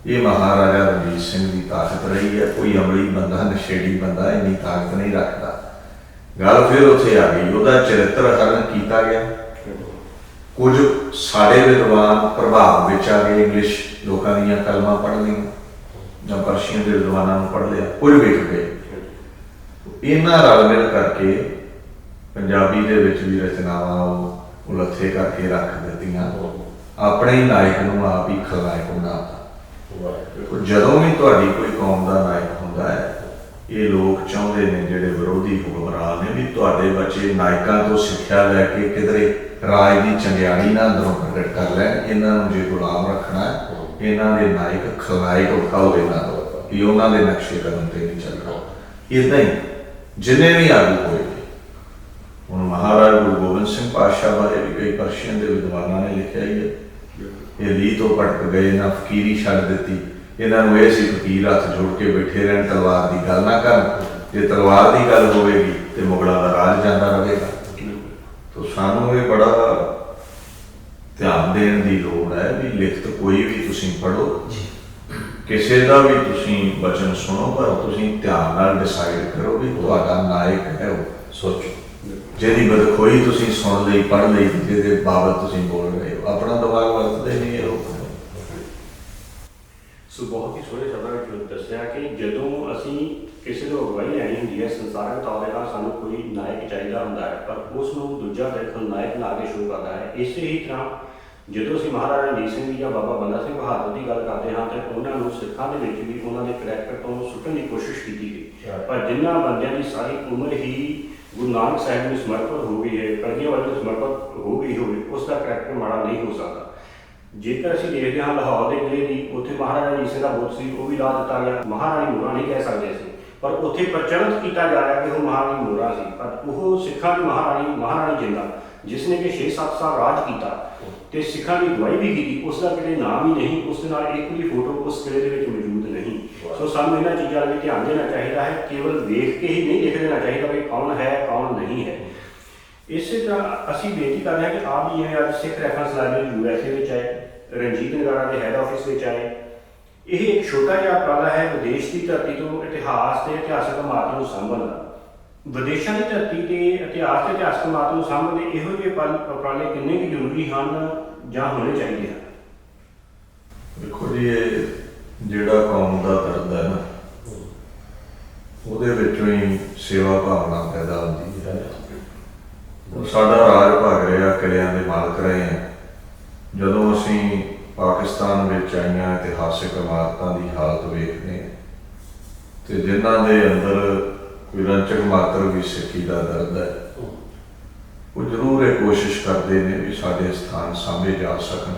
ये महाराजा रणजीत सिंह की ताकत रही है। कोई अमली बंदा, नशेड़ी बंदा इन्नी ताकत नहीं रखता। गल फिर उत्थे आ गई, उसका चरित्र हरण किया गया। कुछ साढ़े विद्वान प्रभाव विच आ गए, इंग्लिश लोगों दी कलमां पढ़ ली जां पर्शियन के विद्वानों पढ़ लिया, कुछ विक गए। इन्हां रल मिल करके पंजाबी दे विच भी रचनावां उलथे करके रख दित्तियां, अपने ही नायक नूं आप ही खलनायक बनाता। जदों भी तुहाडी कोई कौम का नायक हुंदा है, ये लोग चाहते हैं जिहड़े विरोधी हुक्मरान ने भी तुहाडे बच्चे नायकां तो सिक्ख्या लैके किधरे राज की चंगियाड़ी ना अंदरों प्रगट कर लैन। इन्हां नूं जे गुलाम रखना है, इन्हां दे नायक खलनायक विखाओ इन्हां नूं कि उन्हां दे नक्शे कदम ते नहीं चलना। इदां ही जिन्ने भी आगू होए, हुण महाराज गुरु गोबिंद सिंह पातशाह बारे भी कई पर्शियन के विद्वानों ने लिखा ही है। ये ली तो भटक गए, ना फकीरी छड्ड दित्ती। इन्हों ये सी फकीर हथ जोड़ के बैठे रहन, तलवार की गल ना कर। जे तलवार की गल होगी तो मुगलों का राज जाता रहेगा। तो सानू ये बड़ा ध्यान देने की लोड़ है भी लिखत कोई भी तुसीं पढ़ो, किसी का भी तुसीं वचन सुनो, पर तुसीं ध्यान नाल डिसाइड करो भी तुहाडा नायक है वो। सोचो जिहदी बदखोई तुसीं सुन लई, पढ़ लई, जिहदे बाबत तुसीं बोल रहे हो, अपना दिमाग वरतदे नहीं है लोग। सो बहुत ही सोहने शब्दां विच दस्सिआ कि जदों असीं किसी को अगवाई लैनी हुंदी है संसारक तौर ते सानूं कोई नायक चाहिदा हुंदा है, पर उस नूं दूजा बिल्कुल नायक ना के शो करदा है। इसे ही तरह जदों असीं महाराजा रणजीत सिंह जी या बाबा बंदा सिंह बहादुर की गल करते हाँ तो उन्होंने सिखों के भी उन्होंने करैक्टर तो सुटन की कोशिश की गई, पर जिन्होंने बंदियां की सारी उम्र ही गुरु नानक साहिब में समर्पित हो गई है, कलगियां वाले में समर्पित हो गई हो, उसका करैक्टर माड़ा नहीं हो सकता। जेकर असीं देखते हाँ लाहौर के किले की उत्थे महाराजा रणजीत सिंह का बुत सी वो भी ला दिता गया, महाराणी मोहरा नहीं कह सकते असीं, पर उत्थे प्रचलित किया जा रहा कि वो महाराणी मोहरा सी, पर वो सिखों की महाराणी जिंदा जिसने कि 6-7 साल राज किया तो सिखों की अगवाई भी की, उसका किते नाम ही नहीं, उस एक भी फोटो उस किले के मौजूद नहीं। सो सानूं इन्हां चीज़ों पर ध्यान देना चाहिए है, केवल देख के ही नहीं लिख देना चाहिए भाई कौन है कौन नहीं है। इस तरह असीं बेनती कर रहे हैं कि आप जिवें अज सिख रैफरेंस लाइब्रेरी USA में आए, रणजीत नगारा के हैड ऑफिस में आए, यह एक छोटा जिहा उपराला है विदेश की धरती तो इतिहास के इतिहासक इमारतों को साਂਭਣ ਦਾ। विदेशों की धरती के इतिहास के इतिहासक इमारतों को साਂਭਣ ਦੇ ਇਹੋ ਜਿਹੇ उपराले किन्ने कुछ जरूरी हैं ਜਾਂ होने चाहिए हैं? देखो जी, ये ਜਿਹੜਾ कौम का दर्द है ना, ਉਹਦੇ ਵਿੱਚੋਂ ਹੀ सेवा भावना पैदा होती है। साडा राज भाग ਰਿਹਾ, किलियां ਦੇ मालक रहे हैं। ਜਦੋਂ ਅਸੀਂ पाकिस्तान ਵਿੱਚ ਆਈਆਂ ਇਤਿਹਾਸਿਕ ਇਮਾਰਤਾਂ ਦੀ ਹਾਲਤ ਵੇਖਦੇ ਹਾਂ ਤੇ ਜਿਨ੍ਹਾਂ ਦੇ ਅੰਦਰ ਕੋਈ ਰੰਚਕ ਮਾਤਰ ਵੀ ਸਿੱਖੀ ਦਾ ਦਰਦ ਹੈ, ਉਹ ਜ਼ਰੂਰ ਇਹ ਕੋਸ਼ਿਸ਼ ਕਰਦੇ ਨੇ ਵੀ ਸਾਡੇ ਸਥਾਨ ਸਾਂਭੇ ਜਾ ਸਕਣ,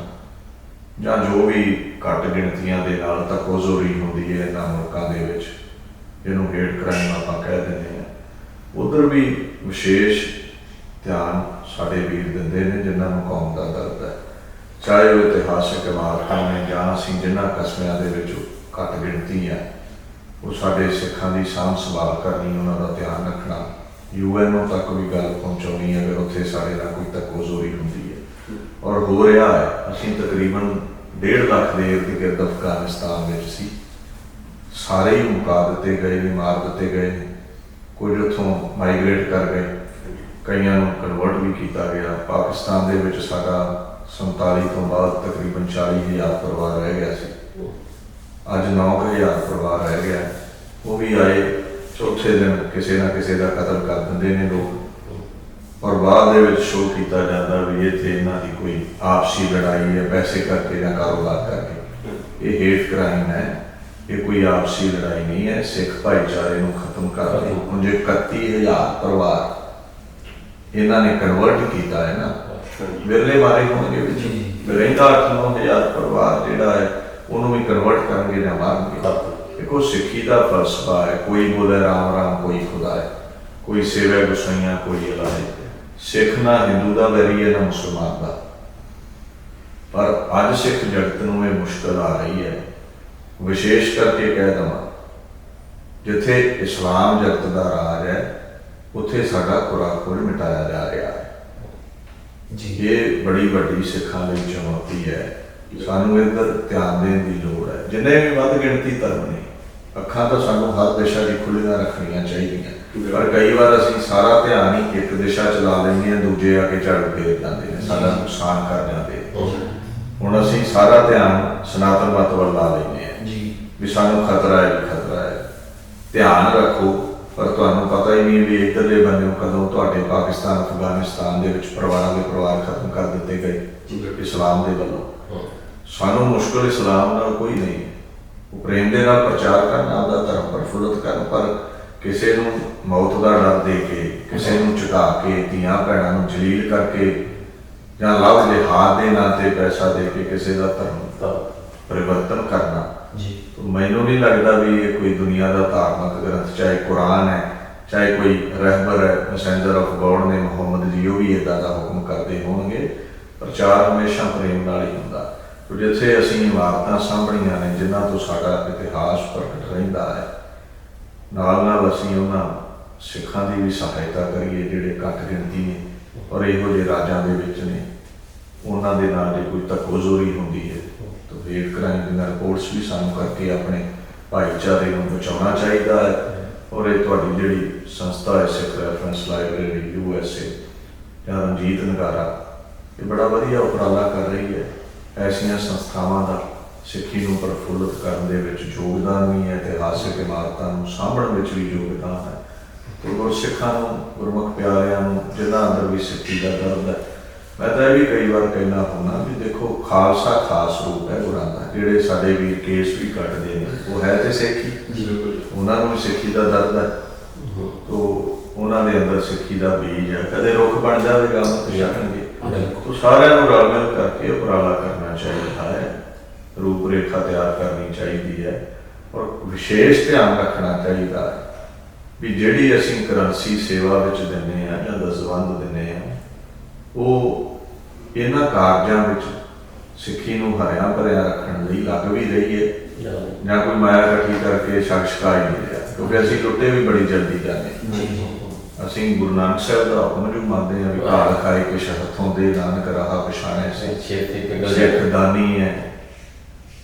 ਜਾਂ ਜੋ ਵੀ ਘੱਟ ਗਿਣਤੀਆਂ ਦੇ ਨਾਲ ਤਕੋਜ਼ੋਰੀ ਹੁੰਦੀ ਹੈ ਇਹਨਾਂ ਮੁਲਕਾਂ ਦੇ ਵਿੱਚ, ਜਿਹਨੂੰ ਹੇਟ ਕ੍ਰਾਈਮ ਆਪਾਂ ਕਹਿ ਦਿੰਦੇ ਹਾਂ, ਉੱਧਰ ਵੀ ਵਿਸ਼ੇਸ਼ ਧਿਆਨ ਸਾਡੇ ਵੀਰ ਦਿੰਦੇ ਨੇ ਜਿਨ੍ਹਾਂ ਨੂੰ ਕੌਮ ਦਾ ਦਰਦ ਹੈ। ਚਾਹੇ ਉਹ ਇਤਿਹਾਸਿਕ ਇਮਾਰਤਾਂ ਨੇ ਜਾਂ ਅਸੀਂ ਜਿਨ੍ਹਾਂ ਕਸਬਿਆਂ ਦੇ ਵਿੱਚ ਘੱਟ ਗਿਣਤੀ ਹੈ, ਉਹ ਸਾਡੇ ਸਿੱਖਾਂ ਦੀ ਸਾਂਭ ਸੰਭਾਲ ਕਰਨੀ, ਉਹਨਾਂ ਦਾ ਧਿਆਨ ਰੱਖਣਾ, UN ਤੱਕ ਵੀ ਗੱਲ ਪਹੁੰਚਾਉਣੀ ਹੈ ਅਗਰ ਉੱਥੇ ਸਾਡੇ ਨਾਲ ਕੋਈ ਤਕੋਜ਼ੋਰੀ ਹੁੰਦੀ ਹੈ। ਔਰ ਹੋ ਰਿਹਾ ਹੈ। ਅਸੀਂ ਤਕਰੀਬਨ 1.5 ਲੱਖ ਦੇ ਇਰਦ ਗਿਰਦ ਅਫਗਾਨਿਸਤਾਨ ਵਿੱਚ ਸੀ, ਸਾਰੇ ਹੀ ਮੁਕਾ ਦਿੱਤੇ ਗਏ ਨੇ, ਮਾਰ ਦਿੱਤੇ ਗਏ ਨੇ, ਕੁਝ ਉੱਥੋਂ ਮਾਈਗ੍ਰੇਟ ਕਰ ਗਏ, ਕਈਆਂ ਨੂੰ ਕਨਵਰਟ ਵੀ ਕੀਤਾ ਗਿਆ। ਪਾਕਿਸਤਾਨ ਦੇ ਵਿੱਚ ਸਾਡਾ 47 ਤੋਂ ਬਾਅਦ ਤਕਰੀਬਨ 40,000 ਪਰਿਵਾਰ ਰਹਿ ਗਿਆ ਸੀ। ਅੱਜ 9,000 ਪਰਿਵਾਰ ਰਹਿ ਗਿਆ। ਉਹ ਵੀ ਆਏ, ਚੌਥੇ ਦਿਨ ਕਿਸੇ ਨਾ ਕਿਸੇ ਦਾ ਕਤਲ ਕਰ ਦਿੰਦੇ ਨੇ ਲੋਕ, ਔਰ ਬਾਅਦ ਦੇ ਵਿੱਚ ਸ਼ੋਅ ਕੀਤਾ ਜਾਂਦਾ ਵੀ ਇੱਥੇ ਇਹਨਾਂ ਦੀ ਕੋਈ ਆਪਸੀ ਲੜਾਈ ਹੈ ਪੈਸੇ ਕਰਕੇ ਜਾਂ ਕਾਰੋਬਾਰ ਕਰਕੇ। ਇਹ ਹੇਟ ਕ੍ਰਾਈਮ ਹੈ, ਇਹ ਕੋਈ ਆਪਸੀ ਲੜਾਈ ਨਹੀਂ ਹੈ। ਸਿੱਖ ਭਾਈਚਾਰੇ ਨੂੰ ਖਤਮ ਕਰਦੇ ਹੁਣ ਜੇ 31,000 ਪਰਿਵਾਰ ਇਹਨਾਂ ਨੇ ਕਨਵਰਟ ਕੀਤਾ ਹੈ ਨਾ, ਵਿਰਲੇ ਮਾਰੇ ਹੋਣਗੇ ਵਿੱਚ ਰਹਿੰਦਾ 8-9,000 ਪਰਿਵਾਰ ਜਿਹੜਾ ਹੈ ਉਹਨੂੰ ਵੀ ਕਨਵਰਟ ਕਰਨਗੇ ਜਾਂ ਮਾਰਨਗੇ। ਦੇਖੋ ਸਿੱਖੀ ਦਾ ਫਲਸਫਾ ਹੈ, ਕੋਈ ਬੋਲੇ ਰਾਮ ਰਾਮ ਕੋਈ ਖੁਦਾ ਹੈ, ਕੋਈ ਸੇਵਾ ਗੁਸਾਈਆਂ ਕੋਈ ਅਲਾਹ ਹੈ। ਸਿੱਖ ਨਾ ਹਿੰਦੂ ਦਾ ਵੈਰੀ ਹੈ ਨਾ ਮੁਸਲਮਾਨ ਦਾ। ਪਰ ਅੱਜ ਸਿੱਖ ਜਗਤ ਨੂੰ ਇਹ ਮੁਸ਼ਕਲ ਆ ਰਹੀ ਹੈ, ਵਿਸ਼ੇਸ਼ ਕਰਕੇ ਕਹਿ ਦੇਵਾਂ ਜਿੱਥੇ ਇਸਲਾਮ ਜਗਤ ਦਾ ਰਾਜ ਹੈ ਉੱਥੇ ਸਾਡਾ ਕੁਰਾਨ ਮਿਟਾਇਆ ਜਾ ਰਿਹਾ ਹੈ ਜੀ। ਇਹ ਬੜੀ ਵੱਡੀ ਸਿੱਖਾਂ ਲਈ ਚੁਣੌਤੀ ਹੈ। ਸਾਨੂੰ ਇੱਧਰ ਧਿਆਨ ਦੇਣ ਦੀ ਲੋੜ ਹੈ। ਜਿੰਨੇ ਵੀ ਵੱਧ ਗਿਣਤੀ ਧਰਮ ਨੇ, ਅੱਖਾਂ ਤਾਂ ਸਾਨੂੰ ਹਰ ਦਿਸ਼ਾ ਦੀ ਖੁੱਲ੍ਹੀਆਂ ਰੱਖਣੀਆਂ ਚਾਹੀਦੀਆਂ, ਪਰ ਕਈ ਵਾਰ ਅਸੀਂ ਸਾਰਾ ਧਿਆਨ ਹੀ ਇੱਕ ਦਿਸ਼ਾ ਚ ਲਾ ਲੈਂਦੇ ਹਾਂ, ਦੂਜੇ ਆ ਕੇ ਝੜ ਫੇਰ ਜਾਂਦੇ ਨੇ, ਸਾਡਾ ਨੁਕਸਾਨ ਕਰ ਜਾਂਦੇ। ਹੁਣ ਅਸੀਂ ਸਾਰਾ ਧਿਆਨ ਸਨਾਤਨ ਮਤ ਵੱਲ ਲਾ ਲੈਂਦੇ ਹਾਂ ਵੀ ਸਾਨੂੰ ਖਤਰਾ ਹੈ, ਖਤਰਾ ਹੈ। ਧਿਆਨ ਰੱਖੋ, ਪਰ ਤੁਹਾਨੂੰ ਪਤਾ ਹੀ ਨਹੀਂ ਵੀ ਇੱਧਰਲੇ ਬੰਨਿਓ ਕਦੋਂ ਤੁਹਾਡੇ ਪਾਕਿਸਤਾਨ ਅਫਗਾਨਿਸਤਾਨ ਦੇ ਵਿੱਚ ਪਰਿਵਾਰਾਂ ਦੇ ਪਰਿਵਾਰ ਖਤਮ ਕਰ ਦਿੱਤੇ ਗਏ ਇਸਲਾਮ ਦੇ ਵੱਲੋਂ। ਸਾਨੂੰ ਮੁਸ਼ਕਲ ਇਸਲਾਮ ਨਾਲ ਕੋਈ ਨਹੀਂ, ਉਹ ਪ੍ਰੇਮ ਦੇ ਨਾਲ ਪ੍ਰਚਾਰ ਕਰਨ, ਆਪਦਾ ਧਰਮ ਪ੍ਰਫੁੱਲਤ ਕਰਨ, ਪਰ ਕਿਸੇ ਨੂੰ ਮੌਤ ਦਾ ਡਰ ਦੇ ਕੇ, ਕਿਸੇ ਨੂੰ ਝੁਕਾ ਕੇ, ਧੀਆਂ ਭੈਣਾਂ ਨੂੰ ਜਲੀਲ ਕਰਕੇ ਜਾਂ ਲਵ ਲਿਹਾਜ਼ ਦੇ ਨਾਂ ਤੇ ਪੈਸਾ ਦੇ ਕੇ ਕਿਸੇ ਦਾ ਧਰਮ ਦਾ ਪਰਿਵਰਤਨ ਕਰਨਾ ਮੈਨੂੰ ਨਹੀਂ ਲੱਗਦਾ ਵੀ ਇਹ ਕੋਈ ਦੁਨੀਆ ਦਾ ਧਾਰਮਿਕ ਗ੍ਰੰਥ, ਚਾਹੇ ਕੁਰਾਨ ਹੈ, ਚਾਹੇ ਕੋਈ ਰਹਿਬਰ ਹੈ, ਮੈਸੇਂਜਰ ਆਫ ਗੋਡ ਨੇ ਮੁਹੰਮਦ ਜੀ, ਉਹ ਵੀ ਇੱਦਾਂ ਦਾ ਹੁਕਮ ਕਰਦੇ ਹੋਣਗੇ। ਪ੍ਰਚਾਰ ਹਮੇਸ਼ਾ ਪ੍ਰੇਮ ਨਾਲ ਹੀ ਹੁੰਦਾ। ਜਿੱਥੇ ਅਸੀਂ ਇਮਾਰਤਾਂ ਸਾਂਭਣੀਆਂ ਨੇ ਜਿਨ੍ਹਾਂ ਤੋਂ ਸਾਡਾ ਇਤਿਹਾਸ ਪ੍ਰਗਟ ਰਹਿੰਦਾ ਹੈ, ਨਾਲ ਨਾਲ ਅਸੀਂ ਉਹਨਾਂ ਸਿੱਖਾਂ ਦੀ ਵੀ ਸਹਾਇਤਾ ਕਰੀਏ ਜਿਹੜੇ ਘੱਟ ਗਿਣਤੀ ਨੇ ਔਰ ਇਹੋ ਜਿਹੇ ਰਾਜਾਂ ਦੇ ਵਿੱਚ ਨੇ। ਉਹਨਾਂ ਦੇ ਨਾਲ ਜੇ ਕੋਈ ਧੱਕੋਜ਼ੋਰੀ ਹੁੰਦੀ ਹੈ ਤਾਂ ਹੇਟ ਕ੍ਰਾਈਮ ਦੀਆਂ ਰਿਪੋਰਟਸ ਵੀ ਸਾਨੂੰ ਕਰਕੇ ਆਪਣੇ ਭਾਈਚਾਰੇ ਨੂੰ ਬਚਾਉਣਾ ਚਾਹੀਦਾ ਹੈ। ਔਰ ਇਹ ਤੁਹਾਡੀ ਜਿਹੜੀ ਸੰਸਥਾ ਹੈ ਸਿੱਖ ਰੈਫਰੈਂਸ ਲਾਇਬ੍ਰੇਰੀ USA ਜਾਂ ਰਣਜੀਤ ਨਗਾਰਾ, ਇਹ ਬੜਾ ਵਧੀਆ ਉਪਰਾਲਾ ਕਰ ਰਹੀ ਹੈ। ਐਸੀਆਂ ਸੰਸਥਾਵਾਂ ਦਾ ਸਿੱਖੀ ਨੂੰ ਪ੍ਰਫੁੱਲਤ ਕਰਨ ਦੇ ਵਿੱਚ ਯੋਗਦਾਨ ਵੀ ਹੈ, ਇਤਿਹਾਸਿਕ ਇਮਾਰਤਾਂ ਨੂੰ ਸਾਂਭਣ ਵਿੱਚ ਵੀ ਯੋਗਦਾਨ ਹੈ। ਤੇ ਗੁਰਸਿੱਖਾਂ ਨੂੰ, ਗੁਰਮੁਖ ਪਿਆਰਿਆਂ ਨੂੰ ਜਿਨ੍ਹਾਂ ਅੰਦਰ ਵੀ ਸਿੱਖੀ ਦਾ ਦਰਦ ਹੈ, ਮੈਂ ਤਾਂ ਇਹ ਵੀ ਕਈ ਵਾਰ ਕਹਿਣਾ ਹੁੰਦਾ ਵੀ ਦੇਖੋ ਖਾਲਸਾ ਖਾਸ ਰੂਪ ਹੈ ਗੁਰਾਂ ਦਾ। ਜਿਹੜੇ ਸਾਡੇ ਵੀਰ ਕੇਸ ਵੀ ਕੱਟਦੇ ਨੇ ਉਹ ਹੈ ਤੇ ਸਿੱਖੀ, ਉਹਨਾਂ ਨੂੰ ਵੀ ਸਿੱਖੀ ਦਾ ਦਰਦ ਹੈ। ਤੋ ਉਹਨਾਂ ਦੇ ਅੰਦਰ ਸਿੱਖੀ ਦਾ ਬੀਜ ਹੈ, ਕਦੇ ਰੁੱਖ ਬਣ ਜਾਵੇਗਾ ਮਤ ਛਕਣਗੇ। ਤੋ ਸਾਰਿਆਂ ਨੂੰ ਰਲ ਮਿਲ ਕਰਕੇ ਉਪਰਾਲਾ ਕਰਨਾ ਚਾਹੀਦਾ ਹੈ, ਰੂਪ ਰੇਖਾ ਤਿਆਰ ਕਰਨੀ ਚਾਹੀਦੀ ਹੈ ਔਰ ਵਿਸ਼ੇਸ਼ ਧਿਆਨ ਰੱਖਣਾ ਚਾਹੀਦਾ ਹੈ ਵੀ ਜਿਹੜੀ ਅਸੀਂ ਕਰੰਸੀ ਸੇਵਾ ਵਿੱਚ ਦਿੰਦੇ ਹਾਂ ਜਾਂ ਦਸਵੰਧ ਦਿੰਦੇ ਹਾਂ, ਉਹ ਇਹਨਾਂ ਕਾਰਜਾਂ ਵਿੱਚ ਸਿੱਖੀ ਨੂੰ ਹਰਿਆ ਭਰਿਆ ਰੱਖਣ ਲਈ ਲੱਗ ਵੀ ਰਹੀ ਹੈ ਜਾਂ ਕੋਈ ਮਾਇਆ ਇਕੱਠੀ ਕਰਕੇ ਸ਼ਕਸ਼ਕਾ ਹੀ ਨਹੀਂ ਰਿਹਾ, ਕਿਉਂਕਿ ਅਸੀਂ ਲੁੱਟੇ ਵੀ ਬੜੀ ਜਲਦੀ ਜਾਂਦੇ। ਅਸੀਂ ਗੁਰੂ ਨਾਨਕ ਸਾਹਿਬ ਦਾ ਹੁਕਮ ਜੋ ਮੰਨਦੇ ਹਾਂ ਵੀ ਘਾਲ ਖਾਏ ਕਿਛ ਹੱਥੋਂ ਦੇ ਨਾਨਕ ਰਾਹ ਪਛਾਣੇ ਸਿੱਖ ਦਾਨੀ ਹੈ,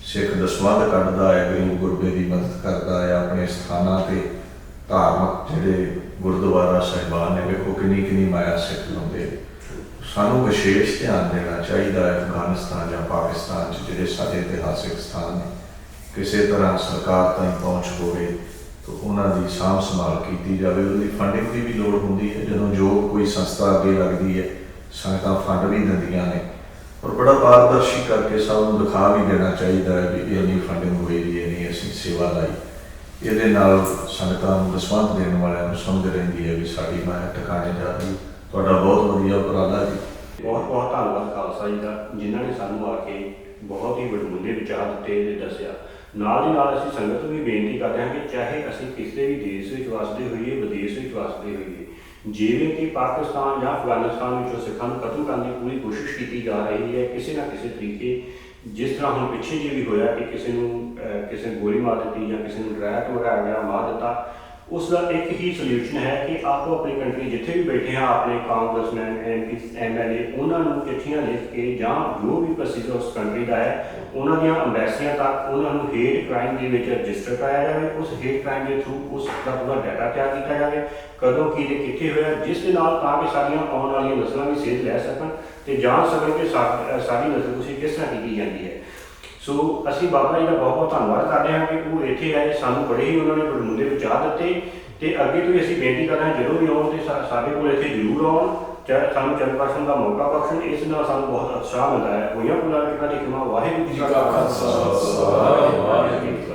ਸਿੱਖ ਦਸਵੰਧ ਕੱਢਦਾ ਹੈ, ਗਰੀਬ ਗੁਰਬੇ ਦੀ ਮਦਦ ਕਰਦਾ ਹੈ। ਆਪਣੇ ਸਥਾਨਾਂ ਤੇ ਧਾਰਮਿਕ ਜਿਹੜੇ ਗੁਰਦੁਆਰਾ ਸਾਹਿਬਾਨ ਨੇ, ਵੇਖੋ ਕਿੰਨੀ ਕਿੰਨੀ ਮਾਇਆ ਸਿੱਖ ਲਾਉਂਦੇ। ਸਾਨੂੰ ਵਿਸ਼ੇਸ਼ ਧਿਆਨ ਦੇਣਾ ਚਾਹੀਦਾ ਹੈ। ਅਫਗਾਨਿਸਤਾਨ ਜਾਂ ਪਾਕਿਸਤਾਨ 'ਚ ਜਿਹੜੇ ਸਾਡੇ ਇਤਿਹਾਸਿਕ ਸਥਾਨ ਨੇ, ਕਿਸੇ ਤਰ੍ਹਾਂ ਸਰਕਾਰ ਤਾਈਂ ਪਹੁੰਚ ਹੋਵੇ ਤਾਂ ਉਹਨਾਂ ਦੀ ਸਾਂਭ ਸੰਭਾਲ ਕੀਤੀ ਜਾਵੇ। ਉਹਦੀ ਫੰਡਿੰਗ ਦੀ ਵੀ ਲੋੜ ਹੁੰਦੀ ਹੈ। ਜਦੋਂ ਜੋ ਕੋਈ ਸੰਸਥਾ ਅੱਗੇ ਲੱਗਦੀ ਹੈ, ਸੰਗਤਾਂ ਫੰਡ ਵੀ ਦਿੰਦੀਆਂ ਨੇ ਔਰ ਬੜਾ ਪਾਰਦਰਸ਼ੀ ਕਰਕੇ ਸਭ ਨੂੰ ਦਿਖਾ ਵੀ ਦੇਣਾ ਚਾਹੀਦਾ ਹੈ ਵੀ ਇੰਨੀ ਫੰਡਿੰਗ ਹੋਈ ਦੀ ਹੈ, ਨਹੀਂ ਅਸੀਂ ਸੇਵਾ ਲਾਈ। ਇਹਦੇ ਨਾਲ ਸੰਗਤਾਂ ਨੂੰ ਦਸਵੰਧ ਦੇਣ ਵਾਲਿਆਂ ਨੂੰ ਸਮਝ ਰਹਿੰਦੀ ਹੈ ਵੀ ਸਾਡੀ ਮਾਇਆ ਟਿਕਾਣੇ ਜਾ ਰਹੀ। ਤੁਹਾਡਾ ਬਹੁਤ ਵਧੀਆ ਉਪਰਾਲਾ ਜੀ। ਬਹੁਤ ਬਹੁਤ ਧੰਨਵਾਦ ਖਾਲਸਾ ਜੀ ਦਾ, ਜਿਨ੍ਹਾਂ ਨੇ ਸਾਨੂੰ ਆ ਕੇ ਬਹੁਤ ਹੀ ਵਡਮੁੱਲੇ ਵਿਚਾਰ ਦਿੱਤੇ ਤੇ ਦੱਸਿਆ। ਨਾਲ ਦੀ ਨਾਲ ਅਸੀਂ ਸੰਗਤ ਨੂੰ ਵੀ ਬੇਨਤੀ ਕਰਦੇ ਹਾਂ ਕਿ ਚਾਹੇ ਅਸੀਂ ਕਿਸੇ ਵੀ ਦੇਸ਼ ਵਿੱਚ ਵਸਦੇ ਹੋਈਏ, ਵਿਦੇਸ਼ ਵਿੱਚ ਵਸਦੇ ਹੋਈਏ, ਜਿਵੇਂ ਕਿ ਪਾਕਿਸਤਾਨ ਜਾਂ ਅਫਗਾਨਿਸਤਾਨ ਵਿੱਚੋਂ ਸਿੱਖਾਂ ਨੂੰ ਖਤਮ ਕਰਨ ਦੀ ਪੂਰੀ ਕੋਸ਼ਿਸ਼ ਕੀਤੀ ਜਾ ਰਹੀ ਹੈ ਕਿਸੇ ਨਾ ਕਿਸੇ ਤਰੀਕੇ। ਜਿਸ ਤਰ੍ਹਾਂ ਹੁਣ ਪਿੱਛੇ ਜਿਹੇ ਵੀ ਹੋਇਆ ਕਿ ਕਿਸੇ ਨੂੰ ਗੋਲੀ ਮਾਰ ਦਿੱਤੀ ਜਾਂ ਕਿਸੇ ਨੂੰ ਡਰਾਇਆ ਧਮਕਾਇਆ ਗਿਆ, ਮਾਰ ਦਿੱਤਾ। उसका एक ही सोल्यूशन है कि आपको अपनी कंट्री जिथे भी बैठे हैं अपने कांग्रेसमैन MLA उन्होंने चिट्ठियां लिख के जहाँ जो भी प्रोसीजर उस कंट्री का है उन्होंने अंबैसियां तक उन्होंने हेट क्राइम के रजिस्टर कराया जाए, उस हेट क्राइम के थ्रू उसका पूरा डाटा तैयार किया जाए कदों कि कितने होया, जिस दे नाल ताकि साडियां आने वाली नस्लों की सेध लै सकन ते जान सकन कि साडी नस्ल कुछ किस तरह की जाती है। सो ਅਸੀਂ ਬਾਬਾ ਜੀ ਦਾ ਬਹੁਤ ਬਹੁਤ ਧੰਨਵਾਦ ਕਰਦੇ ਹਾਂ ਕਿ ਉਹ ਇੱਥੇ ਆਏ, ਸਾਨੂੰ ਬੜੇ ਹੀ ਉਹਨਾਂ ਨੇ ਬੜਮੁੱਲੇ ਵਿਚਾਰ ਦਿੱਤੇ ਤੇ ਅੱਗੇ ਤੋਂ ਅਸੀਂ ਬੇਨਤੀ ਕਰ ਰਹੇ ਹਾਂ ਜਦੋਂ ਵੀ ਆਉਣ ਤੇ ਸਾਡੇ ਕੋਲ ਇੱਥੇ ਜ਼ਰੂਰ ਆਉਣ, ਚਾਹੇ ਸਾਨੂੰ ਚੰਦਪਰਸ਼ਨ ਦਾ ਮੌਕਾ ਬਖਸ਼ਣ, ਇਸ ਨਾਲ ਸਾਨੂੰ ਬਹੁਤ ਉਤਸ਼ਾਹ ਮਿਲਦਾ ਹੈ। ਹੋਈਆਂ ਪੁਲਾਟਿਕਾ ਦੀ ਖਿਮਾ ਵਾਹਿਗੁਰੂ ਜੀ ਕਾ ਖਾਲਸਾ ਵਾਹਿਗੁਰੂ ਜੀ ਕੀ ਫਤਿਹ।